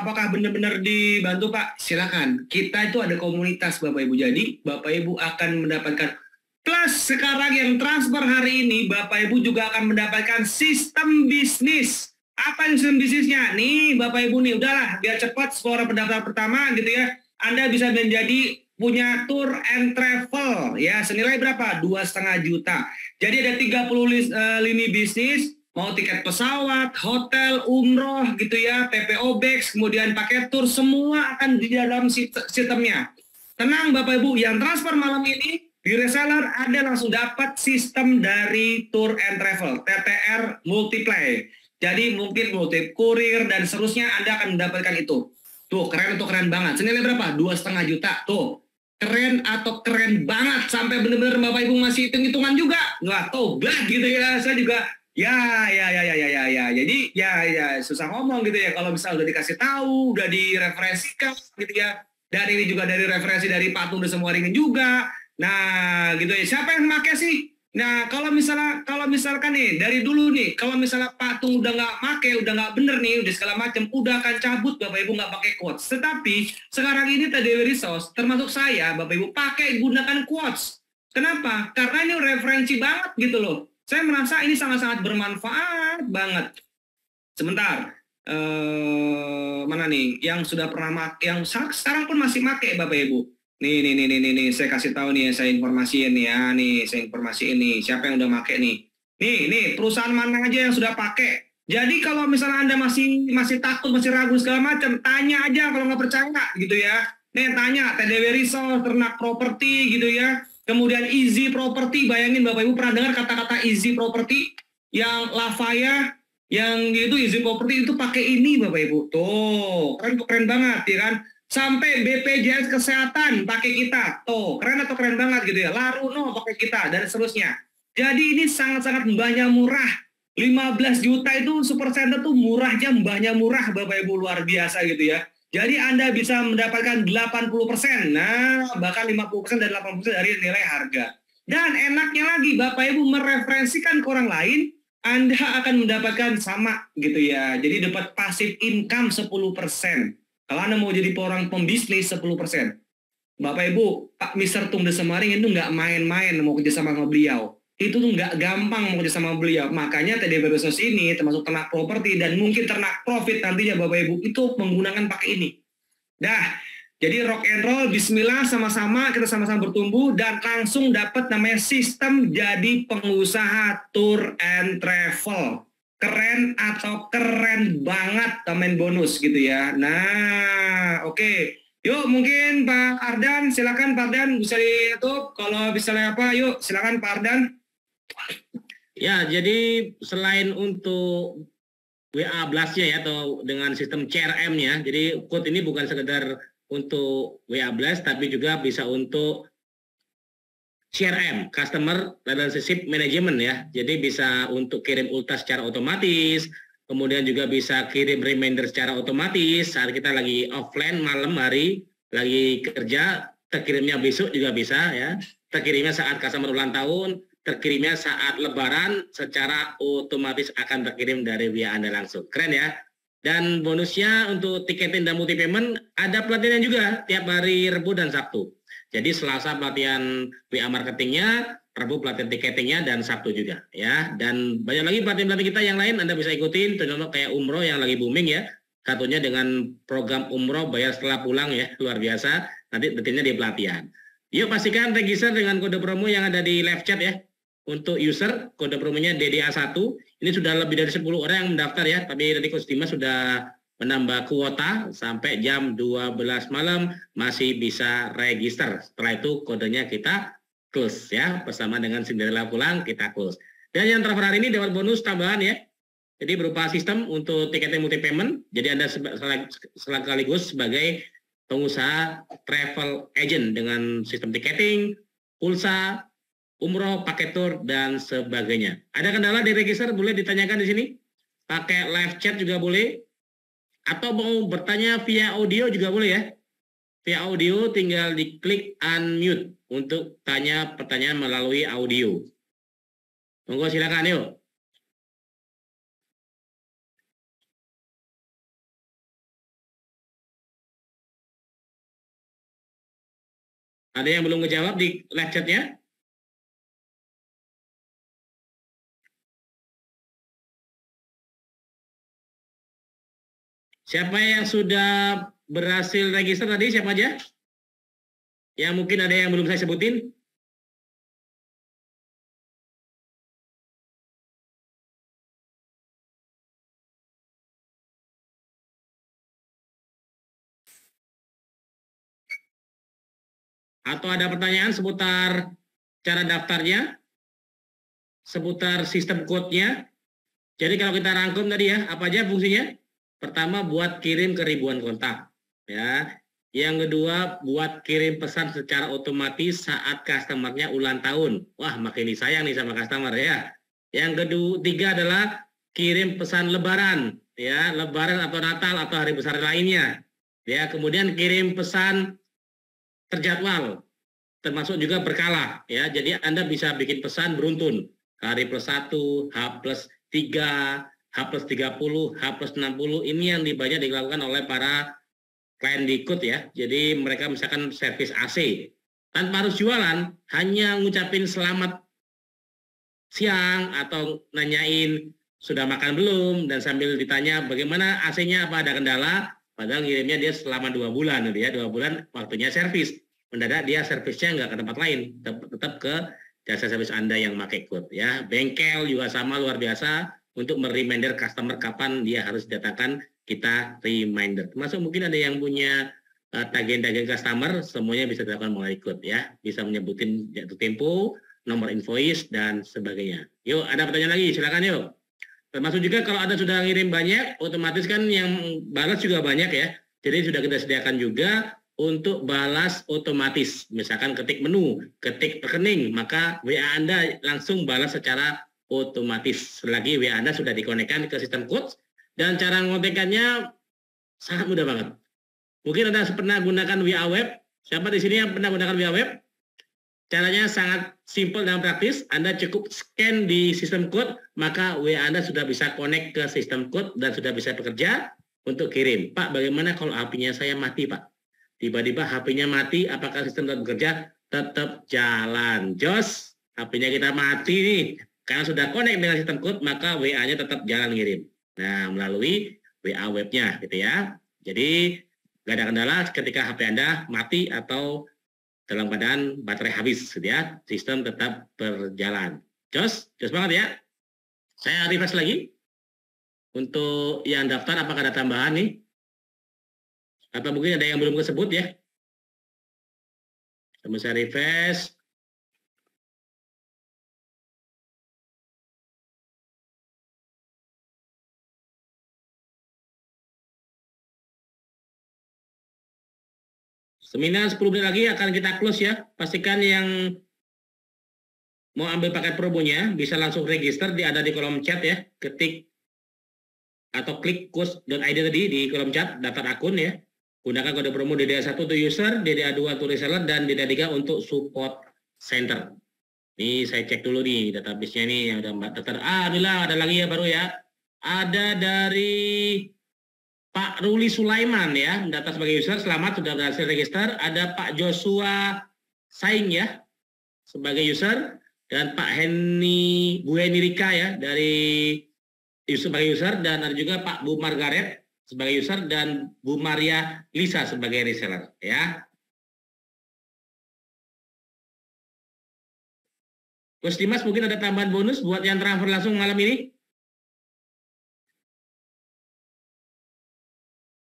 apakah benar-benar dibantu Pak? Silakan. Kita itu ada komunitas Bapak Ibu. Jadi Bapak Ibu akan mendapatkan plus sekarang yang transfer hari ini Bapak Ibu juga akan mendapatkan sistem bisnis. Apa yang sistem bisnisnya? Nih Bapak Ibu nih, udahlah biar cepat skor pendaftar pertama gitu ya. Anda bisa menjadi punya tour and travel ya senilai berapa? 2,5 juta. Jadi ada 30 lini bisnis. Mau tiket pesawat, hotel, umroh gitu ya, PPO Bags, kemudian paket tour, semua akan di dalam sistemnya. Tenang Bapak Ibu, yang transfer malam ini di reseller Anda langsung dapat sistem dari Tour and Travel, TTR Multiply. Jadi mungkin multi kurir dan seterusnya Anda akan mendapatkan itu. Tuh keren atau keren banget, senilai berapa? 2,5 juta, tuh. Keren atau keren banget, sampai benar-benar Bapak Ibu masih hitung-hitungan juga. Nggak tobat gitu ya, saya juga ya. Jadi ya susah ngomong gitu ya. Kalau misalnya udah dikasih tahu, udah direferensikan gitu ya. Dan ini juga dari referensi dari Patung dan semua ringin juga. Nah, gitu ya. Siapa yang pakai sih? Nah, kalau misalkan nih dari dulu nih, kalau misalnya Patung udah nggak pakai, udah nggak bener nih, udah segala macam, udah akan cabut Bapak Ibu nggak pakai quotes. Tetapi sekarang ini TDW Resource, termasuk saya, Bapak Ibu pakai gunakan quotes. Kenapa? Karena ini referensi banget gitu loh. Saya merasa ini sangat-sangat bermanfaat banget. Sebentar, mana nih yang sudah pernah yang sekarang pun masih pakai Bapak Ibu. Nih, saya kasih tahu nih, saya informasiin ya, nih saya informasiin nih, siapa yang udah pakai nih. Nih perusahaan mana aja yang sudah pakai. Jadi kalau misalnya Anda masih takut, masih ragu segala macam, tanya aja kalau nggak percaya gitu ya. Nih tanya TDW Resource, Ternak Property gitu ya. Kemudian Easy Property, bayangin Bapak Ibu pernah dengar kata-kata Easy Property yang Lavaya, yang itu Easy Property itu pakai ini Bapak Ibu. Tuh, keren banget ya kan. Sampai BPJS Kesehatan pakai kita. Tuh, keren atau keren banget gitu ya. Laruno pakai kita dan seterusnya. Jadi ini sangat-sangat mbahnya murah. 15 juta itu super center tuh murahnya, mbahnya murah Bapak Ibu, luar biasa gitu ya. Jadi Anda bisa mendapatkan 80%, nah bahkan 50% dan 80% dari nilai harga. Dan enaknya lagi Bapak Ibu mereferensikan ke orang lain, Anda akan mendapatkan sama gitu ya. Jadi dapat passive income 10%. Kalau Anda mau jadi orang pembisnis 10%. Bapak Ibu, Pak Mr. Tung de Semaring itu nggak main-main mau kerjasama sama beliau. Itu tuh nggak gampang mau kerjasama sama beliau. Makanya TDW Resource ini termasuk ternak properti dan mungkin ternak profit nantinya Bapak Ibu itu menggunakan pakai ini. Dah, jadi rock and roll, bismillah, sama-sama kita sama-sama bertumbuh dan langsung dapat namanya sistem jadi pengusaha tour and travel. Keren atau keren banget temen bonus gitu ya. Nah, oke. Yuk mungkin Pak Ardan, silakan Pak Ardan bisa ditutup. Kalau misalnya apa, yuk silakan Pak Ardan. Ya, jadi selain untuk WA Blast-nya ya atau dengan sistem CRM-nya, jadi code ini bukan sekedar untuk WA Blast tapi juga bisa untuk CRM, Customer Relationship Management ya. Jadi bisa untuk kirim ulta secara otomatis, kemudian juga bisa kirim reminder secara otomatis saat kita lagi offline malam hari, lagi kerja, terkirimnya besok juga bisa ya. Terkirimnya saat customer ulang tahun, terkirimnya saat lebaran, secara otomatis akan terkirim dari via Anda langsung. Keren ya. Dan bonusnya untuk tiketing dan multi payment ada pelatihan juga tiap hari Rabu dan Sabtu. Jadi Selasa pelatihan WA marketingnya, Rabu pelatihan tiketingnya, dan Sabtu juga ya. Dan banyak lagi pelatihan-pelatihan kita yang lain Anda bisa ikutin. Contoh kayak umroh yang lagi booming ya. Satunya dengan program umroh bayar setelah pulang ya, luar biasa. Nanti detailnya di pelatihan. Yuk pastikan register dengan kode promo yang ada di live chat ya. Untuk user kode promonya DDA1. Ini sudah lebih dari 10 orang yang mendaftar ya. Tapi tadi Coach Dimas sudah menambah kuota sampai jam 12 malam masih bisa register. Setelah itu kodenya kita close ya, bersama dengan Cinderella pulang kita close. Dan yang terakhir hari ini dapat bonus tambahan ya. Jadi berupa sistem untuk tiketing multi payment. Jadi Anda sekaligus sebagai pengusaha travel agent dengan sistem tiketing, pulsa, umroh, paket tour, dan sebagainya. Ada kendala di register boleh ditanyakan di sini. Pakai live chat juga boleh. Atau mau bertanya via audio juga boleh ya. Via audio tinggal diklik unmute untuk tanya pertanyaan melalui audio. Monggo silakan yuk. Ada yang belum ngejawab di live chatnya? Siapa yang sudah berhasil register tadi? Siapa aja? Yang mungkin ada yang belum saya sebutin? Atau ada pertanyaan seputar cara daftarnya? Seputar sistem code-nya? Jadi kalau kita rangkum tadi ya, apa aja fungsinya? Pertama, buat kirim ke ribuan kontak. Ya. Yang kedua, buat kirim pesan secara otomatis saat customer-nya ulang tahun. Wah, makin disayang nih sama customer ya. Yang ketiga adalah kirim pesan lebaran. Ya, lebaran atau Natal atau hari besar lainnya. Ya, kemudian kirim pesan terjadwal. Termasuk juga berkala. Ya, jadi Anda bisa bikin pesan beruntun. Hari +1, H+3, H+30, H+60, ini yang banyak dilakukan oleh para klien di Ikut ya. Jadi mereka misalkan servis AC, tanpa harus jualan, hanya ngucapin selamat siang atau nanyain sudah makan belum, dan sambil ditanya bagaimana AC-nya, apa ada kendala, padahal ngirimnya dia selama 2 bulan gitu ya, 2 bulan waktunya servis. Mendadak dia servisnya nggak ke tempat lain, tetap ke jasa servis Anda yang pakai Ikut ya. Bengkel juga sama, luar biasa. Untuk mereminder customer kapan dia harus datangkan, kita reminder. Termasuk mungkin ada yang punya tagihan-tagihan customer, semuanya bisa dilakukan melalui Ikut ya. Bisa menyebutin jatuh tempo, nomor invoice, dan sebagainya. Yuk, ada pertanyaan lagi, silakan yuk. Termasuk juga kalau Anda sudah ngirim banyak, otomatis kan yang balas juga banyak ya. Jadi sudah kita sediakan juga untuk balas otomatis. Misalkan ketik menu, ketik rekening, maka WA Anda langsung balas secara otomatis selagi WA Anda sudah dikonekkan ke sistem Coach. Dan cara mengontekkannya sangat mudah banget. Mungkin Anda pernah gunakan WA web. Siapa di sini yang pernah gunakan WA web? Caranya sangat simpel dan praktis. Anda cukup scan di sistem Coach, maka WA Anda sudah bisa connect ke sistem Coach dan sudah bisa bekerja untuk kirim. Pak, bagaimana kalau HP-nya saya mati, Pak? Tiba-tiba HP-nya mati, apakah sistem tetap bekerja? Tetap jalan. Jos, HP-nya kita mati nih. Karena sudah connect dengan sistem Coach, maka WA-nya tetap jalan ngirim. Nah, melalui WA webnya gitu ya. Jadi, nggak ada kendala ketika HP Anda mati atau dalam keadaan baterai habis gitu ya. Sistem tetap berjalan. Jos banget ya. Saya refresh lagi. Untuk yang daftar, apakah ada tambahan nih? Atau mungkin ada yang belum kesebut ya? Saya refresh. Seminar 10 menit lagi akan kita close ya. Pastikan yang mau ambil paket promonya, bisa langsung register, ada di kolom chat ya, ketik atau klik coach.id tadi di kolom chat, daftar akun ya. Gunakan kode promo DDA1 untuk user, DDA2 untuk reseller, dan DDA3 untuk support center. Ini saya cek dulu nih database-nya nih yang udah Mbak daftar. Alhamdulillah ada lagi ya baru ya. Ada dari Pak Ruli Sulaiman ya, mendaftar sebagai user, selamat sudah berhasil register. Ada Pak Joshua Saing ya sebagai user, dan Pak Bu Heni Rika ya dari sebagai user, dan ada juga Pak Bu Margaret sebagai user dan Bu Maria Lisa sebagai reseller ya. Coach Dimas mungkin ada tambahan bonus buat yang transfer langsung malam ini?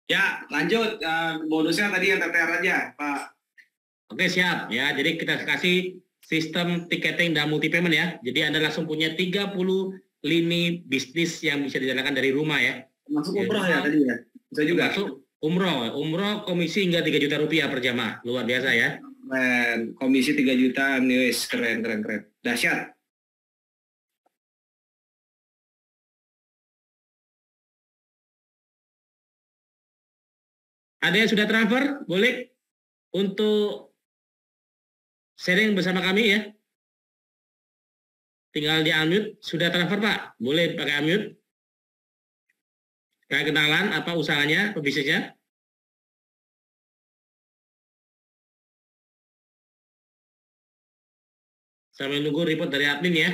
Ya, lanjut. Bonusnya tadi yang TTR aja, Pak. Oke, siap ya. Jadi kita kasih sistem tiketing dan multi payment ya. Jadi Anda langsung punya 30 lini bisnis yang bisa dijalankan dari rumah ya. Masuk umroh ya tadi ya? Bisa juga? Masuk umroh komisi hingga 3 juta rupiah per jamaah. Luar biasa ya. Keren. Komisi 3 juta nih, keren. Dahsyat. Ada yang sudah transfer? Boleh untuk sharing bersama kami ya. Tinggal di unmute. Sudah transfer Pak? Boleh pakai unmute. Kayak kenalan apa usahanya, pebisnisnya. Sambil nunggu report dari admin ya.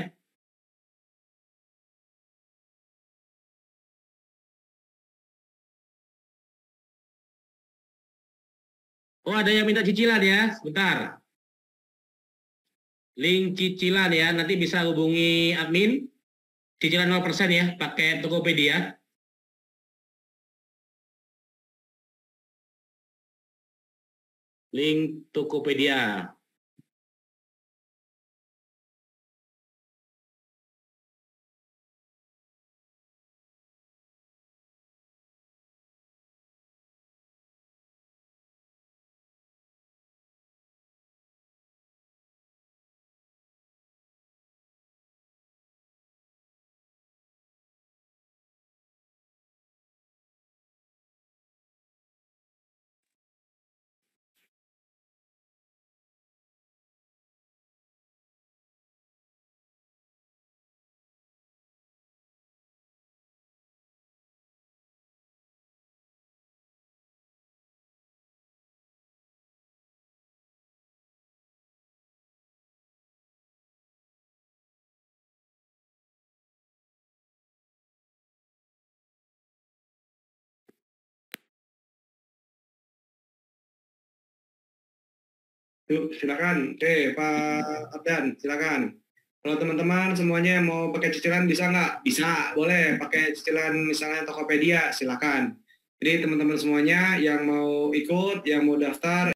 Oh, ada yang minta cicilan ya, sebentar. Link cicilan ya, nanti bisa hubungi admin. Cicilan 0% ya, pakai Tokopedia. Link Tokopedia. Yuk, silakan. Oke, Pak Abdan, silakan. Kalau teman-teman semuanya yang mau pakai cicilan bisa nggak? Bisa, boleh. Pakai cicilan misalnya Tokopedia, silakan. Jadi teman-teman semuanya yang mau ikut, yang mau daftar,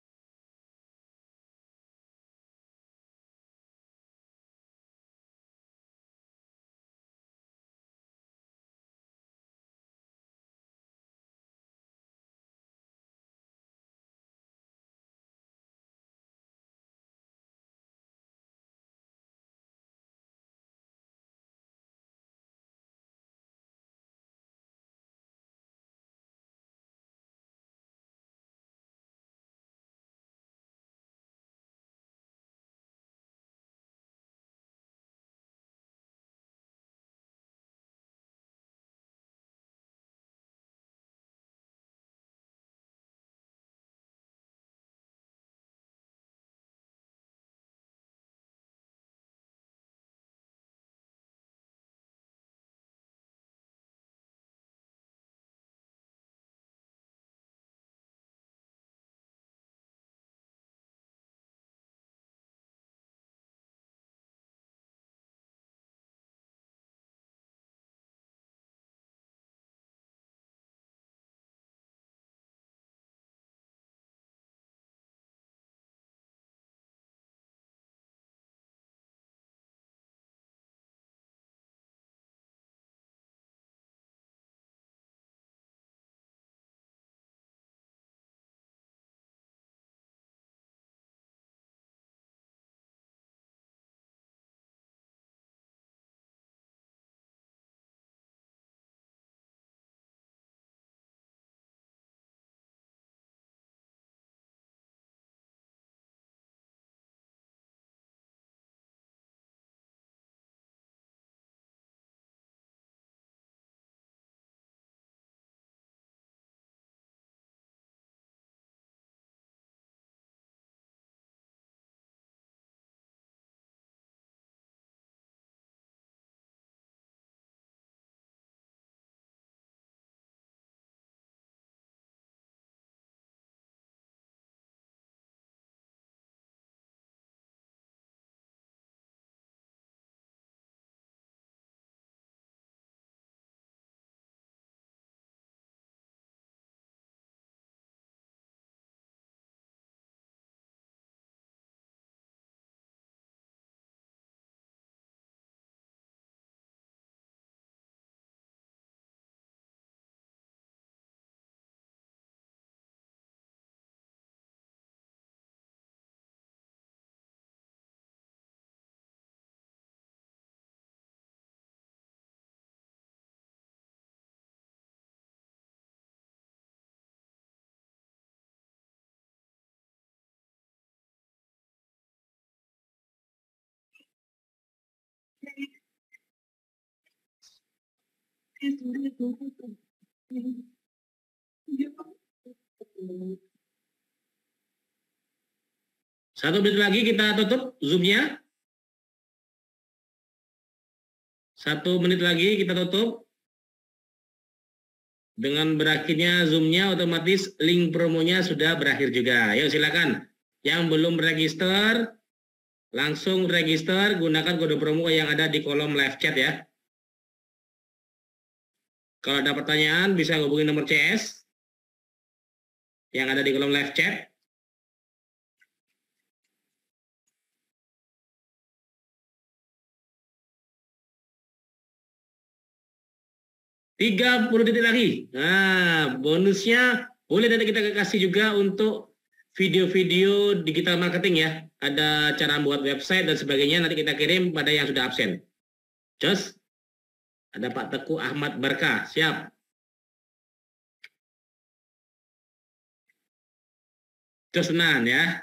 Satu menit lagi kita tutup Zoom-nya. 1 menit lagi kita tutup. Dengan berakhirnya Zoom-nya otomatis link promonya sudah berakhir juga. Yuk silakan. Yang belum register, langsung register, gunakan kode promo yang ada di kolom live chat ya. Kalau ada pertanyaan bisa hubungi nomor CS yang ada di kolom live chat. Tiga 30 detik lagi. Nah, bonusnya boleh nanti kita kasih juga untuk video-video digital marketing ya. Ada cara membuat website dan sebagainya, nanti kita kirim pada yang sudah absen. Just, ada Pak Teguh Ahmad Barkah, siap. Just tenan ya.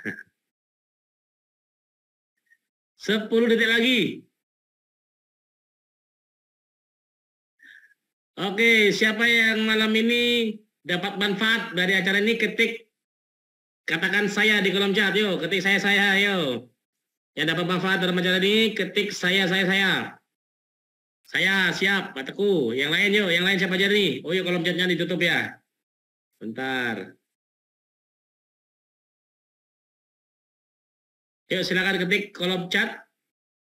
10 detik lagi. Oke, siapa yang malam ini dapat manfaat dari acara ini, ketik katakan saya di kolom chat, yuk. Ketik saya, yuk. Yang dapat manfaat dalam acara ini, ketik saya. Saya, siap, Pak Teguh. Yang lain yuk, yang lain siapa aja nih? Oh yuk, kolom chatnya ditutup ya. Bentar. Yuk, silakan ketik kolom chat,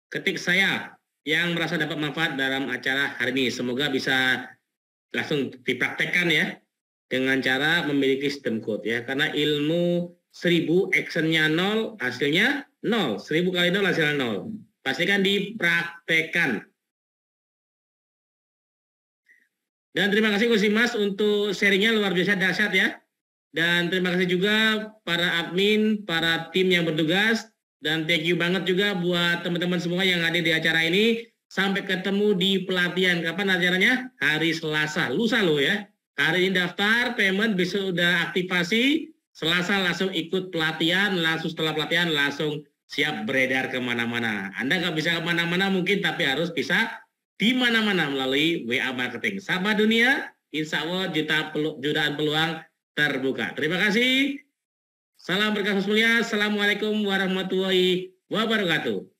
ketik saya yang merasa dapat manfaat dalam acara hari ini. Semoga bisa langsung dipraktekkan ya dengan cara memiliki sistem code ya, karena ilmu 1000 actionnya 0 hasilnya 0, 1000 kali 0 hasilnya 0. Pastikan dipraktekkan. Dan terima kasih Gus Mas untuk sharingnya luar biasa dahsyat ya. Dan terima kasih juga para admin, para tim yang bertugas, dan thank you banget juga buat teman-teman semua yang hadir di acara ini. Sampai ketemu di pelatihan. Kapan acaranya? Hari Selasa. Lusa loh ya. Hari ini daftar, payment, besok udah aktivasi. Selasa langsung ikut pelatihan, langsung setelah pelatihan langsung siap beredar kemana-mana. Anda nggak bisa kemana-mana mungkin, tapi harus bisa di mana-mana melalui WA Marketing. Sahabat dunia, insya Allah jutaan peluang terbuka. Terima kasih. Salam berkah mulia. Assalamualaikum warahmatullahi wabarakatuh.